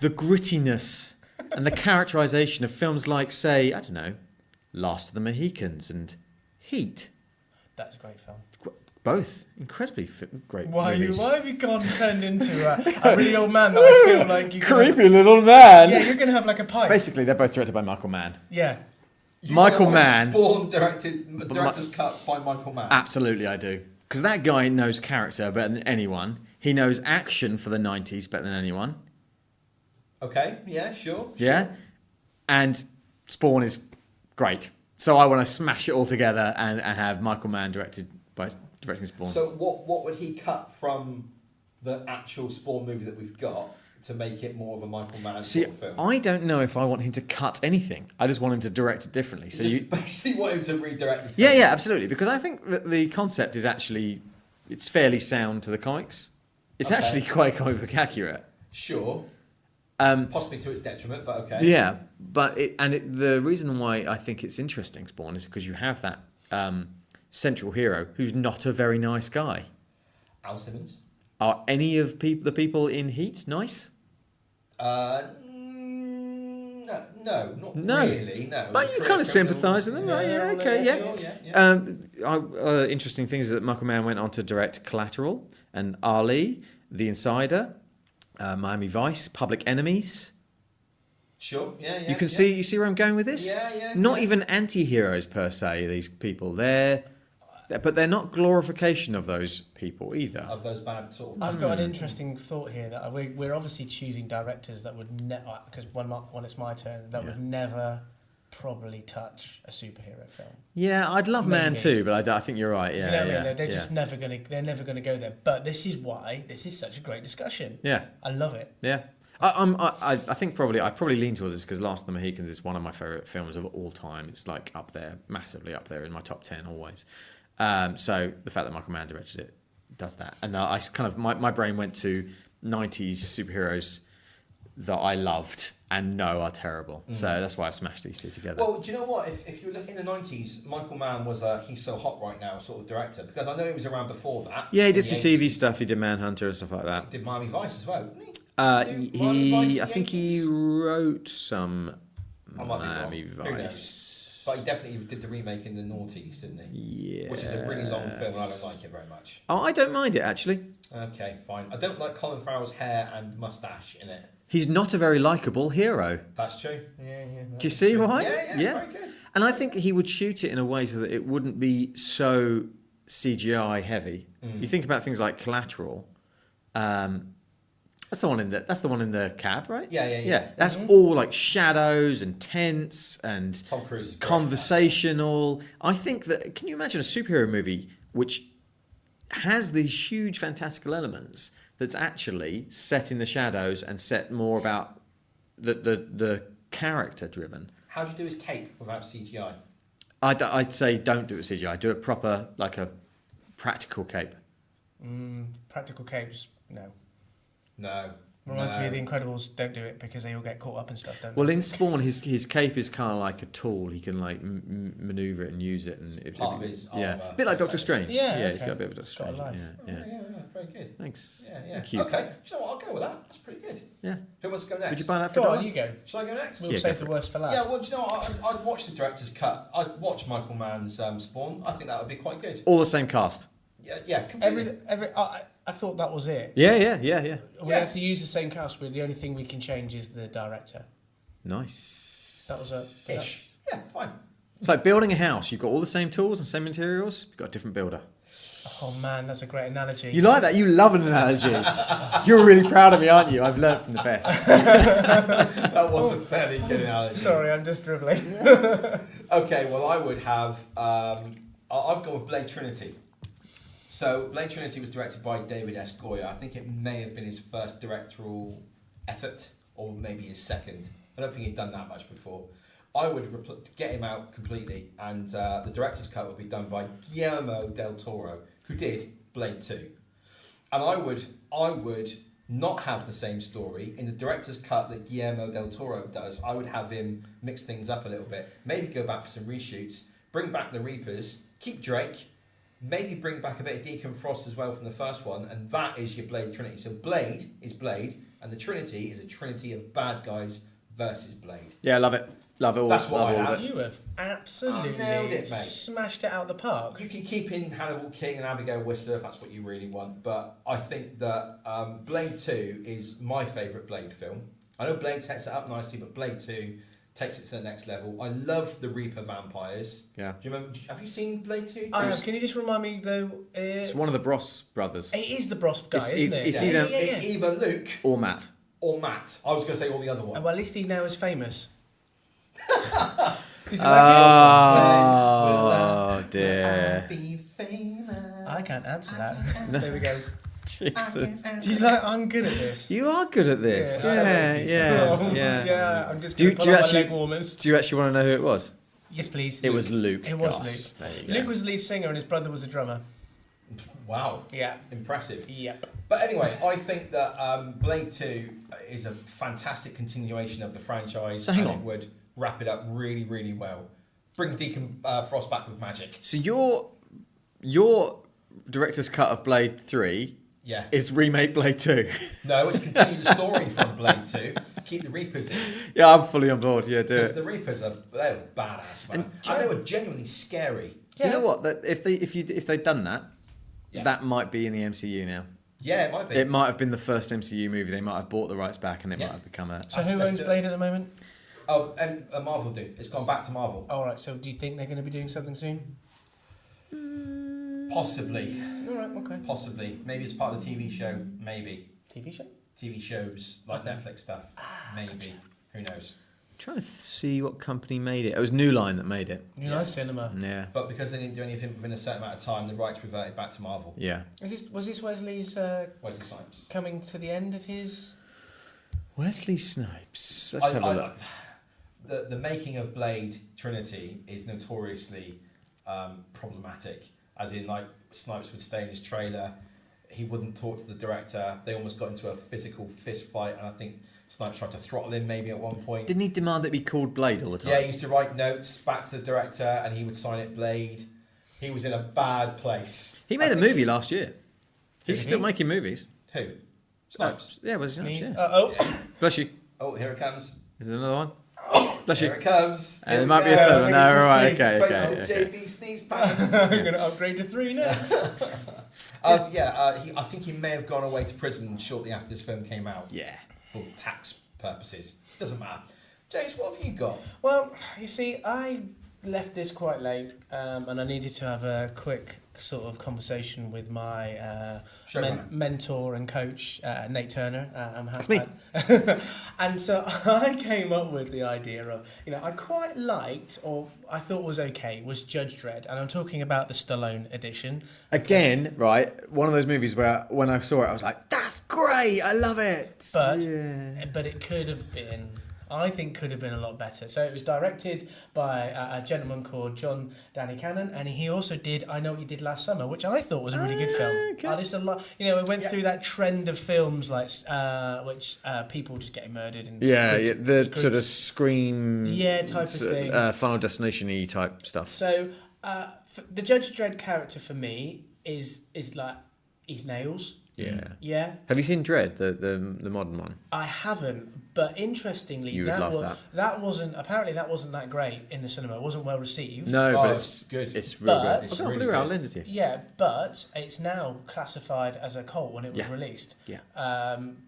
the grittiness, and the characterization of films like, say, I don't know, Last of the Mohicans and Heat. That's a great film. Both incredibly great Why movies. have you turned into a really old man that I feel like you creepy little man? Yeah, you're gonna have like a pipe. Basically, they're both directed by Michael Mann. Yeah. Michael Mann. Spawn director's cut by Michael Mann. Absolutely, I do. Because that guy knows character better than anyone. He knows action for the 90s better than anyone. Okay, yeah, sure. Yeah, and Spawn is great. So I want to smash it all together and have Michael Mann directing Spawn. So what would he cut from the actual Spawn movie that we've got to make it more of a Michael Mann sort of film? I don't know if I want him to cut anything. I just want him to direct it differently. So you basically want him to redirect the film. Yeah, absolutely. Because I think that the concept is actually it's fairly sound to the comics. It's actually quite comic book accurate. Sure. Possibly to its detriment, but okay. Yeah, but the reason why I think it's interesting, Spawn, is because you have that central hero who's not a very nice guy. Al Simmons. Are any of the people in Heat nice? No, not really. No, but you kind of sympathise with them, right? Yeah, okay, yeah. Sure, interesting thing is that Michael Mann went on to direct Collateral and Ali, The Insider, Miami Vice, Public Enemies. Sure, yeah. You see where I'm going with this? Yeah. Not even anti-heroes per se. These people, but they're not glorification of those people either. Of those bad sort of. I've got an interesting thought here that we're obviously choosing directors that would never, because when it's my turn, that would never probably touch a superhero film. Yeah, I'd love Man too, but I think you're right. Yeah, you know what I mean? They're just never gonna go there. But this is why this is such a great discussion. Yeah, I love it. Yeah. I think I probably lean towards this because Last of the Mohicans is one of my favourite films of all time. It's like up there, massively up there in my top 10 always. So the fact that Michael Mann directed it does that, and I kind of my brain went to 90s superheroes that I loved and know are terrible. So that's why I smashed these two together. Well, do you know what? If you look in the 90s, Michael Mann was a He's So Hot Right Now sort of director, because I know he was around before that. Yeah, he did some TV stuff. He did Manhunter and stuff like that. He did Miami Vice as well, didn't he? I think he wrote some Miami Vice. But he definitely did the remake in the noughties, didn't he? Yeah. Which is a really long film and I don't like it very much. Oh, I don't mind it, actually. Okay, fine. I don't like Colin Farrell's hair and moustache in it. He's not a very likeable hero. That's true. Yeah. Do you see why? Yeah. Very good. And I think he would shoot it in a way so that it wouldn't be so CGI heavy. You think about things like Collateral. That's the one in the cab, right? Yeah. That's all like shadows and tense and Tom Cruise is conversational. I think that. Can you imagine a superhero movie which has these huge fantastical elements that's actually set in the shadows and set more about the character driven? How do you do his cape without CGI? I'd say don't do it CGI. Do it proper, like a practical cape. Practical capes, no. No. Reminds me of The Incredibles. Don't do it because they all get caught up and stuff, don't they? Well, in Spawn, his cape is kind of like a tool. He can like maneuver it and use it, and part of his armor. a bit like Doctor Strange. Yeah, he's got a bit of Doctor Strange. Yeah, very good. Thanks. Yeah. Thank you. Okay, do you know what? I'll go with that. That's pretty good. Yeah. Who wants to go next? Would you buy that for Go on, you go. Shall I go next? We'll save the worst for last. Yeah, well, do you know what? I'd watch the director's cut. I'd watch Michael Mann's Spawn. I think that would be quite good. All the same cast. Yeah, completely. I thought that was it. Yeah. We have to use the same cast, but the only thing we can change is the director. Nice. That was Ish. Yeah, fine. It's like building a house. You've got all the same tools and same materials. You've got a different builder. Oh man, that's a great analogy. You like that? You love an analogy. You're really proud of me, aren't you? I've learnt from the best. That was a fairly good analogy. Sorry, I'm just dribbling. Okay, well, I would have. I've gone with Blade Trinity. So Blade Trinity was directed by David S. Goyer. I think it may have been his first directorial effort, or maybe his second. I don't think he'd done that much before. I would get him out completely, and the director's cut would be done by Guillermo del Toro, who did Blade 2. And I would not have the same story in the director's cut that Guillermo del Toro does. I would have him mix things up a little bit, maybe go back for some reshoots, bring back the Reapers, keep Drake. Maybe bring back a bit of Deacon Frost as well from the first one, and that is your Blade Trinity. So Blade is Blade, and the Trinity is a trinity of bad guys versus Blade. Yeah, love it. Love it all. That's what I have. You have absolutely nailed it, mate. Smashed it out the park. You can keep in Hannibal King and Abigail Whistler if that's what you really want, but I think that Blade 2 is my favourite Blade film. I know Blade sets it up nicely, but Blade 2 takes it to the next level. I love the Reaper vampires. Yeah. Do you remember? Have you seen Blade 2? Can you just remind me though? It's one of the Bros brothers. It is the Bros guy, isn't it? It's either Luke or Matt. or Matt. I was going to say all the other one. Well, at least he now is famous. Did you like Oh dear. I can't answer that. There we go. Jesus. Do you like? I'm good at this. You are good at this. Yeah. Yeah. I'm just Do you going to pull out my actually- leg warmers. Do you actually want to know who it was? Yes, please. It was Luke. It was Goss. Luke. There you go. Luke was the lead singer and his brother was a drummer. Wow. Yeah. Impressive. Yep. But anyway, I think that Blade 2 is a fantastic continuation of the franchise. So hang and on. It would wrap it up really, really well. Bring Deacon Frost back with magic. So your director's cut of Blade 3 Yeah. is remake Blade 2. No, it's continue the story from Blade 2. Keep the Reapers in. Yeah, I'm fully on board. Yeah, do Because it. the Reapers they were badass, man. And And they were genuinely scary. Do you know what? That if they'd done that, Yeah. that might be in the MCU now. Yeah, it might be. It might have been the first MCU movie. They might have bought the rights back, and it Yeah. might have become a. So who Let's owns do it. Blade at the moment? Oh, and Marvel do. It's gone back to Marvel. All right. So do you think they're going to be doing something soon? Possibly. All right. Okay. Possibly. Maybe it's part of the TV show. Maybe. TV show. TV shows, like Netflix stuff. Maybe. Who knows? Trying to see what company made it. It was New Line that made it. New Yeah. Line Cinema. Yeah. But because they didn't do anything within a certain amount of time, the rights reverted back to Marvel. Yeah. Was this Wesley's Wesley Snipes. coming to the end of his? Wesley Snipes. Let's have a look. The making of Blade Trinity is notoriously problematic. As in, like, Snipes would stay in his trailer. He wouldn't talk to the director. They almost got into a physical fist fight, and I think Snipes tried to throttle him maybe at one point. Didn't he demand that it be called Blade all the time? Yeah, he used to write notes back to the director, and he would sign it Blade. He was in a bad place. He made I a think movie last year. He's Did still he? making movies. Who? Snipes. Yeah, Wesley Snipes. Needs- Yeah. Bless you. Oh, here it comes. Is there another one? Bless you. Here it comes. And Here there we might be a go. third one. No, It's just right. three. Okay. Wait Okay. till Okay. JB sneeze pack. I'm going to upgrade to 3 next. I think he may have gone away to prison shortly after this film came out Yeah. for tax purposes. Doesn't matter. James, what have you got? Well, you see, I left this quite late, and I needed to have a quick sort of conversation with my Showrunner. mentor and coach, Nate Turner. That's me. And so I came up with the idea of, I quite liked, or I thought was okay, was Judge Dredd, and I'm talking about the Stallone edition. Again, right? One of those movies where when I saw it, I was like, "That's great! I love it." But yeah. but it could have been, I think, could have been a lot better. So it was directed by a gentleman called John Danny Cannon, and he also did I Know What You Did Last Summer, which I thought was a really good film. Okay. I just it went through that trend of films like which people just getting murdered and The sort of Scream, type of thing. Final Destination-y type stuff. So the Judge Dredd character for me is like he's nails. Yeah. Yeah. Have you seen Dread, the modern one? I haven't, but interestingly, You would love that wasn't that great in the cinema. It wasn't well received. No, Oh, but it's good. It's real But- good. It's I've got really Blu-ray. I'll good. lend it to you. Yeah, but it's now classified as a cult when it was Yeah. released. Yeah.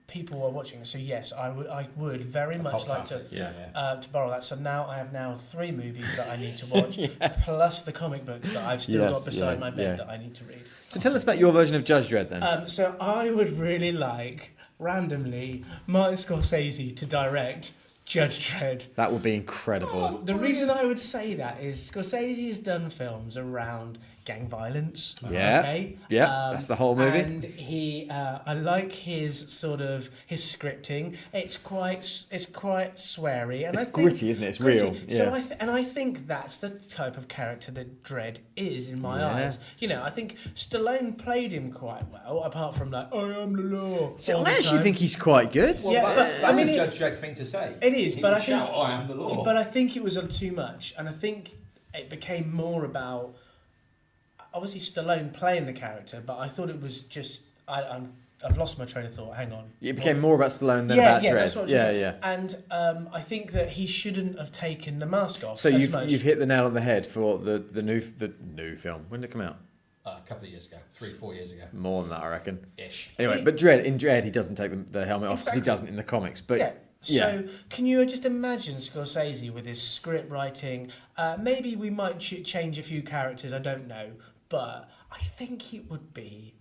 People are watching it, so yes, I would very much cult like to classic, to borrow that. So now I have 3 movies that I need to watch, plus the comic books that I've still Yes, got beside yeah, my bed yeah. that I need to read. So tell us about your version of Judge Dredd then. So I would really like, randomly, Martin Scorsese to direct Judge Dredd. That would be incredible. The reason I would say that is Scorsese has done films around gang violence. Yeah. Okay? That's the whole movie. And I like his scripting. It's quite sweary, and It's I think, gritty, isn't it? It's real. So Yeah. I think that's the type of character that Dredd is in my Yeah. eyes. I think Stallone played him quite well, apart from like, I am the law. So all I the actually time. think he's quite good. Well, Yeah, that's, but, I mean, a Judge Dredd thing to say. It is, He but would I think shout, I am the law. But I think it was too much, and I think it became more about obviously Stallone playing the character. But I thought it was just I've lost my train of thought. Hang on. It became more about Stallone than about Dredd. That's what I was yeah, saying. yeah. And I think that he shouldn't have taken the mask off. So as you've much. hit the nail on the head for the new film. When did it come out? A couple of years ago, 3-4 years ago, More than that, I reckon. ish. Anyway, but in Dredd, he doesn't take the helmet off because he Exactly. doesn't in the comics. But Yeah. yeah. So can you just imagine Scorsese with his script writing? Maybe we might change a few characters. I don't know, but I think it would be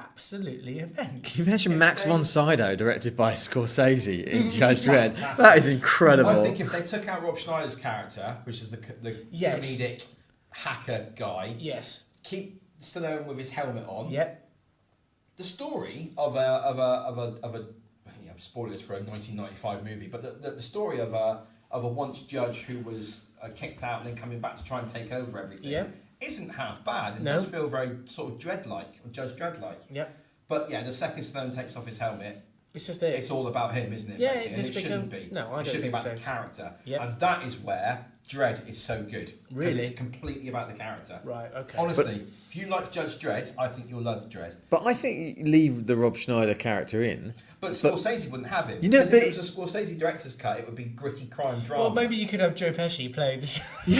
absolutely immense. Can you imagine If Max they- von Sydow, directed by Scorsese in Judge Dredd? Fantastic. That is incredible. I think if they took out Rob Schneider's character, which is the Yes. comedic hacker guy, Yes. keep Stallone with his helmet on. Yep. The story of a you know, spoilers for a 1995 movie, but the story of a once judge who was kicked out and then coming back to try and take over everything Yep. isn't half bad. It No. does feel very sort of Dredd-like, or Judge Dredd-like. Yep. But yeah, the second Stallone takes off his helmet, It's just it. it's all about him, isn't it? Yeah, basically? it And just it shouldn't be. No, I It don't should be think about so. the character. Yep. And that is where Dredd is so good. 'Cause Really? It's completely about the character. Right. Okay. Honestly, if you like Judge Dredd, I think you'll love Dredd. But I think you leave the Rob Schneider character in. But Scorsese wouldn't have it. You know, Because but if it was a Scorsese director's cut, it would be gritty crime drama. Well, maybe you could have Joe Pesci playing. Exactly,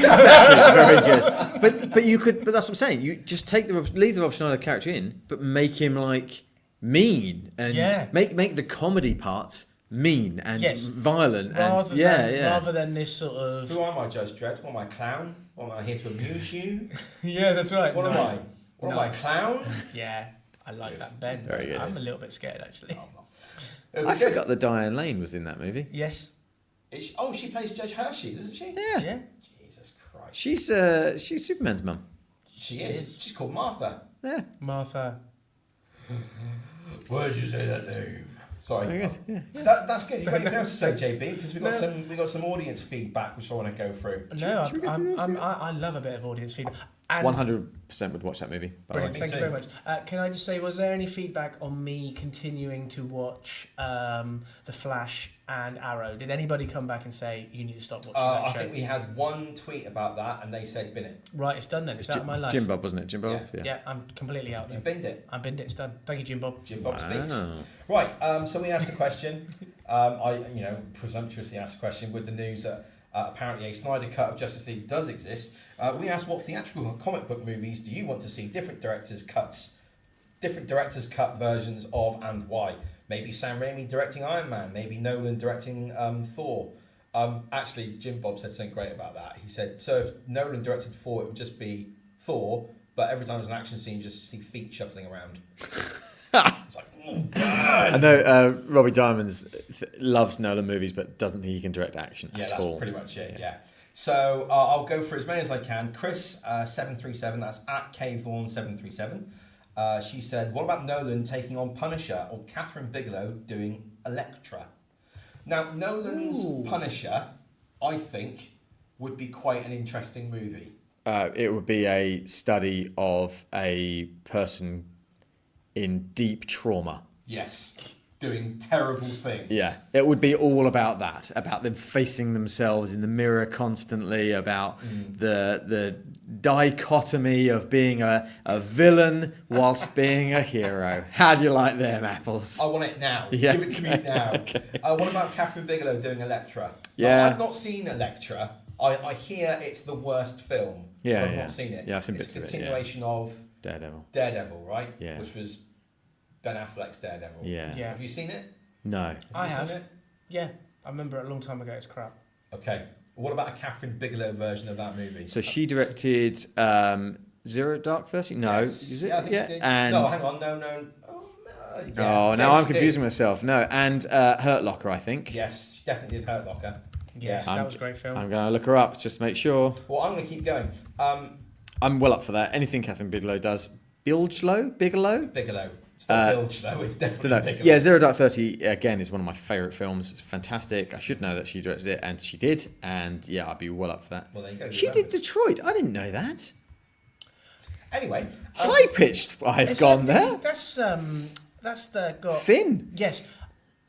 very good. But you could. But that's what I'm saying. You just leave the Rob Schneider character in, but make him like mean and Yeah. make the comedy parts mean and Yes. violent and rather than this sort of. Who am I, Judge Dredd? What am I, a clown? What am I here to amuse you? Yeah, that's right. What Nice. am I? What am I, a Nice. clown? Yeah, I like that Ben. Very good. I'm a little bit scared actually. It'll I be good. forgot that Diane Lane was in that movie. Yes. She plays Judge Hershey, doesn't she? Yeah, Yeah. Jesus Christ. she's Superman's mum. She is. She's called Martha. Yeah, Martha. Why did you say that name? Sorry. very good. Yeah. That's good. You've got anything else to say, JB? Because we've got some audience feedback which I want to go through. No, should we go through this? I love a bit of audience feedback. And 100% would watch that movie. By the way. brilliant, thank you very much. Can I just say, was there any feedback on me continuing to watch The Flash and Arrow? Did anybody come back and say you need to stop watching that I show? think we had one tweet about that, and they said bin it. Right, it's done then. It's out of my life. Jim Bob, wasn't it? Jim Bob. Yeah, I'm completely out You there. binned it. I'm binned it. It's done. Thank you, Jim Bob. Jim Bob speaks. Wow. Right, so we asked a question. I presumptuously asked a question with the news that apparently a Snyder cut of Justice League does exist. We asked what theatrical and comic book movies do you want to see different directors cut versions of, and why? Maybe Sam Raimi directing Iron Man, maybe Nolan directing Thor. Actually, Jim Bob said something great about that. He said, so if Nolan directed Thor, it would just be Thor, but every time there's an action scene, you just see feet shuffling around. It's like, oh, God. I know Robbie Diamonds loves Nolan movies, but doesn't think he can direct action Yeah, at that's all. pretty much it, yeah. So I'll go for as many as I can. Chris, 737, that's at kvaughan737. She said, what about Nolan taking on Punisher or Catherine Bigelow doing Elektra? Now, Nolan's Punisher, I think, would be quite an interesting movie. It would be a study of a person in deep trauma. Yes, doing terrible things. Yeah, it would be all about that, about them facing themselves in the mirror constantly, about the dichotomy of being a villain whilst being a hero. How do you like them apples? I want it now. Yeah. Give it to me now. What about Catherine Bigelow doing Elektra? Yeah. I've not seen Elektra. I hear it's the worst film. Yeah, but I've yeah. not seen it. Yeah, I've seen it's bits a of it, yeah. continuation of Daredevil. right? Yeah. Which was Ben Affleck's Daredevil. Yeah. Yeah. Have you seen it? No. I you have. seen it? Yeah, I remember it a long time ago. It's crap. Okay. What about a Catherine Bigelow version of that movie? So she directed Zero Dark 30? No. Yes. Is it? Yeah, I think she did. And No, hang on. No. Oh, no. now Yes, I'm she confusing did. myself. No, and Hurt Locker, I think. Yes, she definitely did Hurt Locker. Yes, I'm- that was a great film. I'm going to look her up just to make sure. Well, I'm going to keep going. I'm well up for that. Anything Catherine Bigelow does. Bigelow? Bigelow. It's not Bilgelow. It's definitely Bigelow. Yeah, Zero Dark 30, again, is one of my favourite films. It's fantastic. I should know that she directed it, and she did. And yeah, I'd be well up for that. Well, there you go. She did Detroit. I didn't know that. Anyway. High pitched. I've Is gone that there. That's the got Finn. Yes,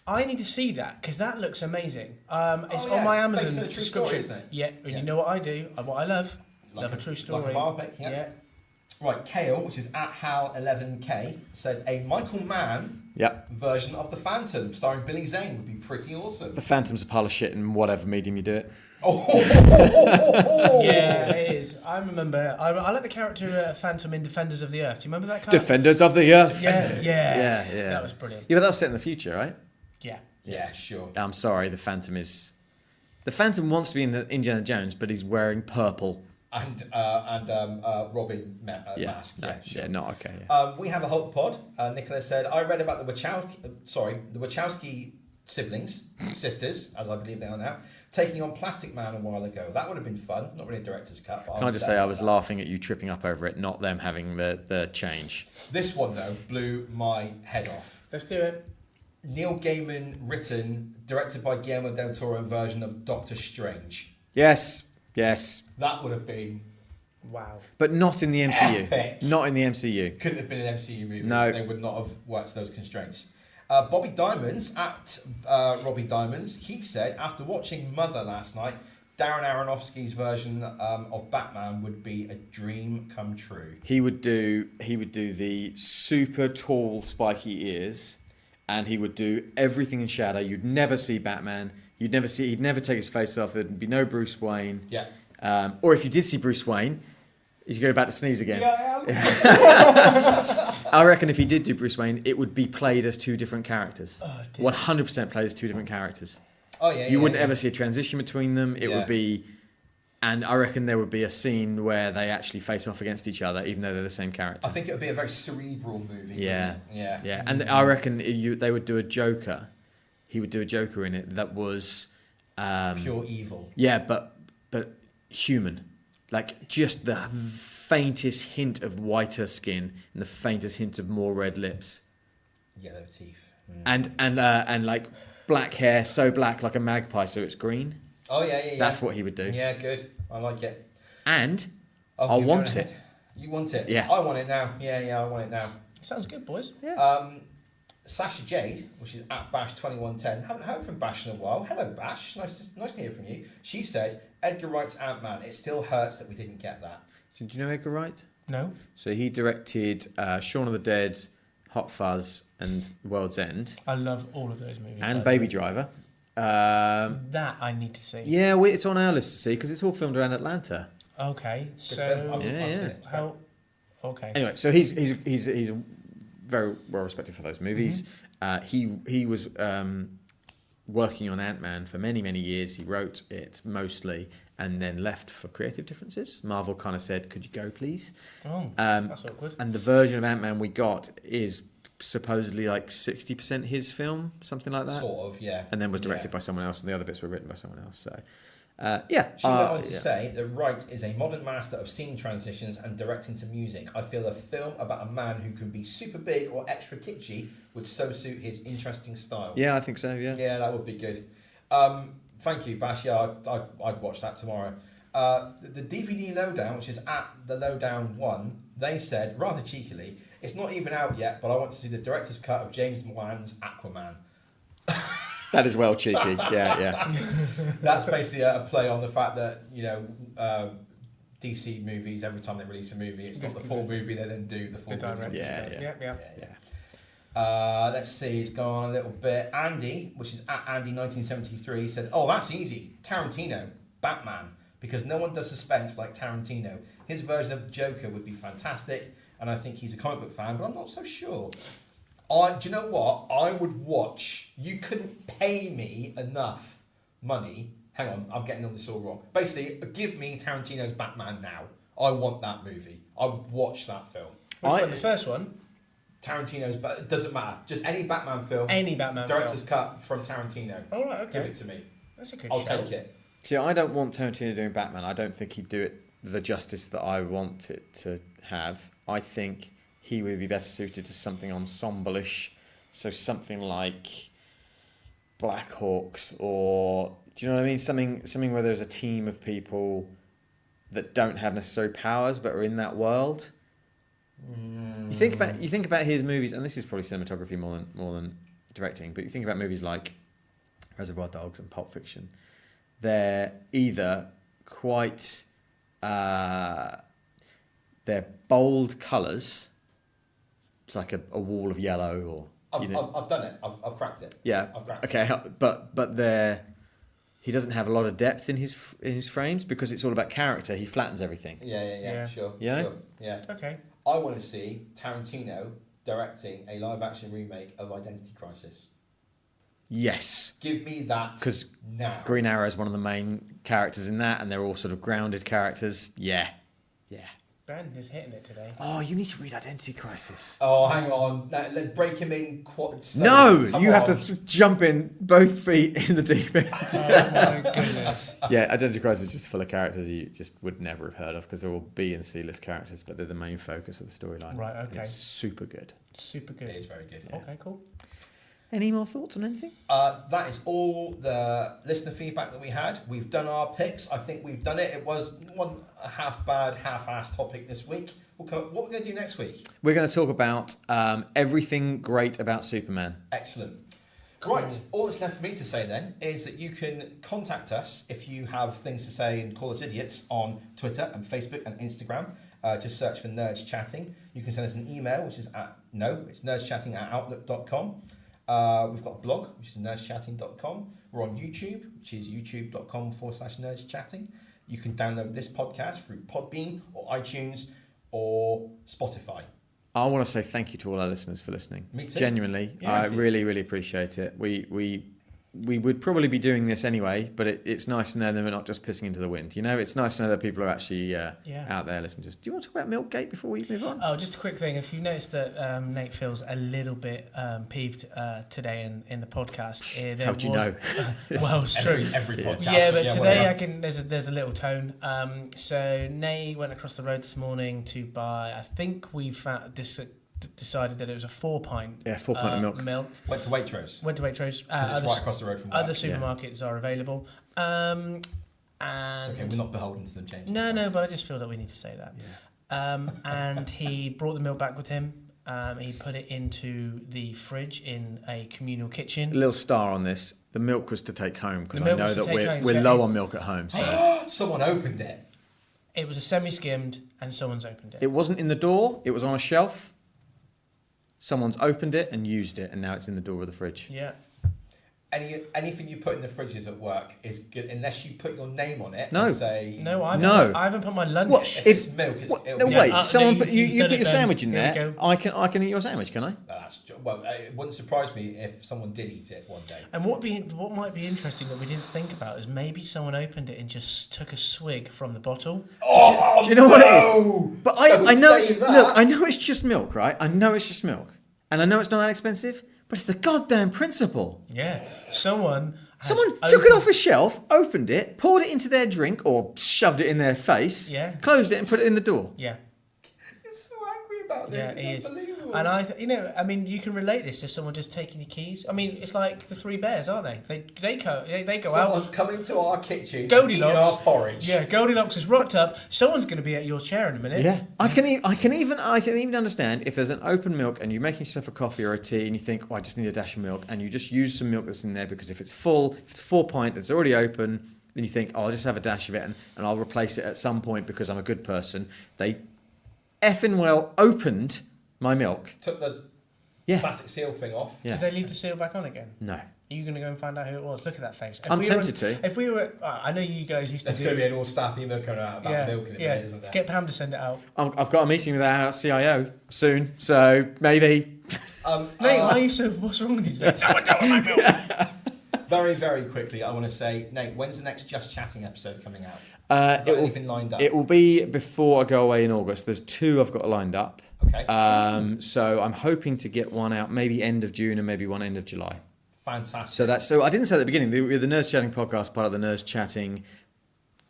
I need to see that because that looks amazing. It's Oh, on yeah, my it's based Amazon on a true subscription. story, isn't it? Yeah, and Yeah. you know what I do, what I love, Like love a true story. Like a biopic, yeah. Right, Kale, which is at Hal11K, said a Michael Mann Yep. version of The Phantom starring Billy Zane would be pretty awesome. The Phantom's a pile of shit in whatever medium you do it. Yeah, it is. I remember. I like the character Phantom in Defenders of the Earth. Do you remember that character? Defenders of the Earth. Yeah. Yeah. That was brilliant. Yeah, but that was set in the future, right? Yeah. Yeah, sure. I'm sorry, the Phantom wants to be in the Indiana Jones, but he's wearing purple. Robin mask. No, Sure. not okay. Yeah. We have a Hulk pod. Nicola said, I read about the Wachowski sisters, as I believe they are now, taking on Plastic Man a while ago. That would have been fun. Not really a director's cut. But Can I just say I was laughing at you tripping up over it, not them having the change. This one, though, blew my head off. Let's do it. Neil Gaiman written, directed by Guillermo del Toro version of Doctor Strange. Yes. That would have been... Wow. But not in the MCU. Epic. Not in the MCU. Couldn't have been an MCU movie. No. They would not have worked those constraints. Bobby Diamonds, at Robbie Diamonds, he said, after watching Mother last night, Darren Aronofsky's version of Batman would be a dream come true. He would do the super tall spiky ears, and he would do everything in shadow. You'd never see Batman. He'd never take his face off. There'd be no Bruce Wayne. Yeah. Or if you did see Bruce Wayne, he's going about to sneeze again. I reckon if he did do Bruce Wayne, it would be played as two different characters. 100% played as two different characters. Oh yeah. You wouldn't ever see a transition between them. It would be, and I reckon there would be a scene where they actually face off against each other, even though they're the same character. I think it would be a very cerebral movie. Yeah. Yeah. And I reckon they would do a Joker. He would do a Joker in it that was pure evil. Yeah, but human, like just the faintest hint of whiter skin and the faintest hint of more red lips, yellow teeth, and like black hair, so black like a magpie, so it's green. Oh yeah. That's what he would do. Yeah, good. I like it. And I want it. You want it? Yeah. I want it now. Yeah, I want it now. Sounds good, boys. Yeah. Sasha Jade, which is at Bash2110. Haven't heard from Bash in a while. Hello, Bash. Nice to hear from you. She said, Edgar Wright's Ant-Man. It still hurts that we didn't get that. So do you know Edgar Wright? No. So he directed Shaun of the Dead, Hot Fuzz, and World's End. I love all of those movies. And Baby Driver. That I need to see. Yeah, it's on our list to see because it's all filmed around Atlanta. Okay, film. so how? Okay. Anyway, so he's very well respected for those movies. He was working on Ant-Man for many years. He wrote it mostly and then left for creative differences. Marvel kind of said, "Could you go, please?" Oh, that's awkward. And the version of Ant-Man we got is supposedly like 60% his film, something like that. Sort of, yeah. And then was directed by someone else, and the other bits were written by someone else. So, She went on to say that Wright is a modern master of scene transitions and directing to music. I feel a film about a man who can be super big or extra titchy would so suit his interesting style. Yeah, I think so, yeah. Yeah, that would be good. Thank you, Bash. Yeah, I'd watch that tomorrow. The DVD Lowdown, which is at the Lowdown 1, they said, rather cheekily, it's not even out yet, but I want to see the director's cut of James Wan's Aquaman. That is well cheeky, yeah. That's basically a play on the fact that, DC movies, every time they release a movie, it's not the full movie, they then do the full movie. Yeah. Let's see, it's gone on a little bit. Andy, which is at Andy1973, said, oh, that's easy. Tarantino, Batman, because no one does suspense like Tarantino. His version of Joker would be fantastic, and I think he's a comic book fan, but I'm not so sure. Do you know what? I would watch. You couldn't pay me enough money. Hang on, I'm getting all this all wrong. Basically, give me Tarantino's Batman now. I want that movie. I would watch that film. The first one? Tarantino's, but it doesn't matter. Just any Batman film. Any Batman Director's film. cut from Tarantino. All right, okay. Give it to me. That's a good I'll shout. take it. See, I don't want Tarantino doing Batman. I don't think he'd do it the justice that I want it to have. I think he would be better suited to something ensemble-ish, so something like Black Hawks, or do you know what I mean? Something where there's a team of people that don't have necessary powers but are in that world. You think about his movies, and this is probably cinematography more than directing, but you think about movies like Reservoir Dogs and Pulp Fiction. They're either quite they're bold colours. It's like a wall of yellow, or I've done it. I've cracked it. Yeah. I've cracked it. Okay, but he doesn't have a lot of depth in his frames because it's all about character. He flattens everything. Yeah. Sure. Yeah? Sure. Yeah. Okay. I want to see Tarantino directing a live-action remake of Identity Crisis. Yes. Give me that 'Cause now. Green Arrow is one of the main characters in that, and they're all sort of grounded characters. Yeah. Ben is hitting it today. Oh, you need to read Identity Crisis. Oh, hang on. Let's break him in. No, Come you have on. to jump in both feet in the deep end. Oh my goodness. Yeah, Identity Crisis is just full of characters you just would never have heard of because they're all B and C list characters, but they're the main focus of the storyline. Right, okay. It's super good. Super It good. is very good. Okay, cool. Any more thoughts on anything? That is all the listener feedback that we had. We've done our picks. I think we've done it. It was one half bad, half-assed topic this week. What we're going to do next week? We're going to talk about everything great about Superman. Excellent. Cool. Right, all that's left for me to say then is that you can contact us if you have things to say and call us idiots on Twitter and Facebook and Instagram. Just search for Nerdschatting. You can send us an email, which is it's nerdschatting@outlook.com. We've got a blog, which is nerdschatting.com. We're on YouTube, which is youtube.com/nerdschatting. You can download this podcast through Podbean or iTunes or Spotify. I want to say thank you to all our listeners for listening. Me too. Genuinely, Yeah, I thank you. really, really appreciate it. We would probably be doing this anyway, but it's nice to know that we're not just pissing into the wind. You know, it's nice to know that people are actually out there listening to us. Do you want to talk about Milkgate before we move on? Oh, just a quick thing. If you noticed that Nate feels a little bit peeved today in the podcast. How do you know? Well, it's true. Every podcast. Yeah, but today whatever. there's a little tone. So Nate went across the road this morning to buy. I think we decided that it was a 4-pint. Yeah, 4 pint of milk. Went to Waitrose. Went to Waitrose. It's right across the road from Other work. supermarkets are available. And It's okay, we're not beholden to them changing. no, but I just feel that we need to say that. Yeah. And he brought the milk back with him. He put it into the fridge in a communal kitchen. A little star on this. The milk was to take home because I know that we're so low on milk at home. So Someone opened it. It was a semi-skimmed, and someone's opened it. it wasn't in the door. It was on a shelf. Someone's opened it and used it, and now it's in the door of the fridge. Yeah. Anything you put in the fridges at work is good unless you put your name on it. No. And say No, I haven't put my lunch. What? If it's milk, it'll No, be- wait. no, Someone you- put you you've put done your it, Ben. sandwich in Here we there. go. I can eat your sandwich, can I? It wouldn't surprise me if someone did eat it one day. And what might be interesting that we didn't think about is maybe someone opened it and just took a swig from the bottle. Do you know what it is? But I Don't know say it's that. look. I know it's just milk, right? I know it's just milk, and I know it's not that expensive. But it's the goddamn principle. Yeah. Someone Took it off a shelf, opened it, poured it into their drink, or shoved it in their face. Yeah. Closed it and put it in the door. Yeah. You're so angry about this. Yeah, It's he is. unbelievable. And you can relate this to someone just taking your keys. I mean, it's like the Three Bears, aren't they? They go Someone's out. coming to our kitchen, eating Goldilocks. our porridge. Yeah, Goldilocks has rocked up. Someone's going to be at your chair in a minute. Yeah, I can even understand if there's an open milk and you're making yourself a coffee or a tea and you think, oh, I just need a dash of milk, and you just use some milk that's in there because if it's full, if it's 4 pint, it's already open, then you think, oh, I'll just have a dash of it and I'll replace it at some point because I'm a good person. They effing well opened my milk. Took the Yeah. plastic seal thing off. Yeah. Did they leave the seal back on again? No. Are you going to go and find out who it was? Look at that face. I'm tempted to. If we were, I know you guys used to There's do. going to be an all-staff email coming out about milk in a minute, isn't there? Get Pam to send it out. I've got a meeting with our CIO soon, so maybe. Nate, why are you so? What's wrong with you today? Someone dealt with my milk. Very, very quickly, I want to say, Nate, when's the next Just Chatting episode coming out? It will, anything lined up? it will be before I go away in August. There's 2 I've got lined up. Okay. So I'm hoping to get one out maybe end of June and maybe one end of July. Fantastic. So I didn't say at the beginning, we're the Nerdschatting podcast, part of the Nerdschatting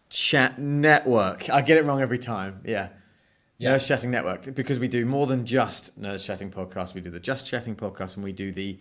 chat network. I get it wrong every time. Yeah. Nerdschatting network, because we do more than just Nerdschatting podcast. We do the Just Chatting podcast and we do the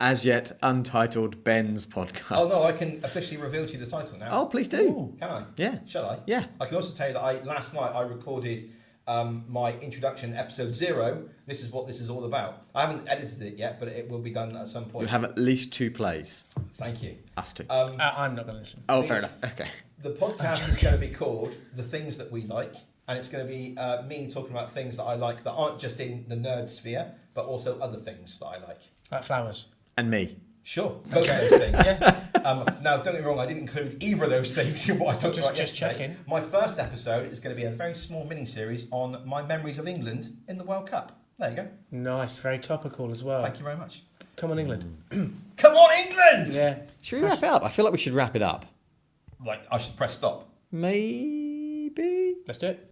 as yet untitled Ben's podcast. Oh no, I can officially reveal to you the title now. Oh, please do. Can I? Yeah. Shall I? Yeah. I can also tell you that last night I recorded my introduction, episode 0. This is what this is all about. I haven't edited it yet, but it will be done at some point. You'll have at least 2 plays. Thank you. Us 2. I'm not going to listen. Oh, fair enough. Okay. The podcast is going to be called The Things That We Like, and it's going to be me talking about things that I like that aren't just in the nerd sphere, but also other things that I like. Like flowers. And me. Sure, both of those things. Now, don't get me wrong, I didn't include either of those things in what I talked about Just yesterday. checking. My first episode is going to be a very small mini-series on my memories of England in the World Cup. There you go. Nice, very topical as well. Thank you very much. Come on, England. Come on, England! Excellent! Yeah. Should we wrap it up? I feel like we should wrap it up. Like, I should press stop. Maybe. Let's do it.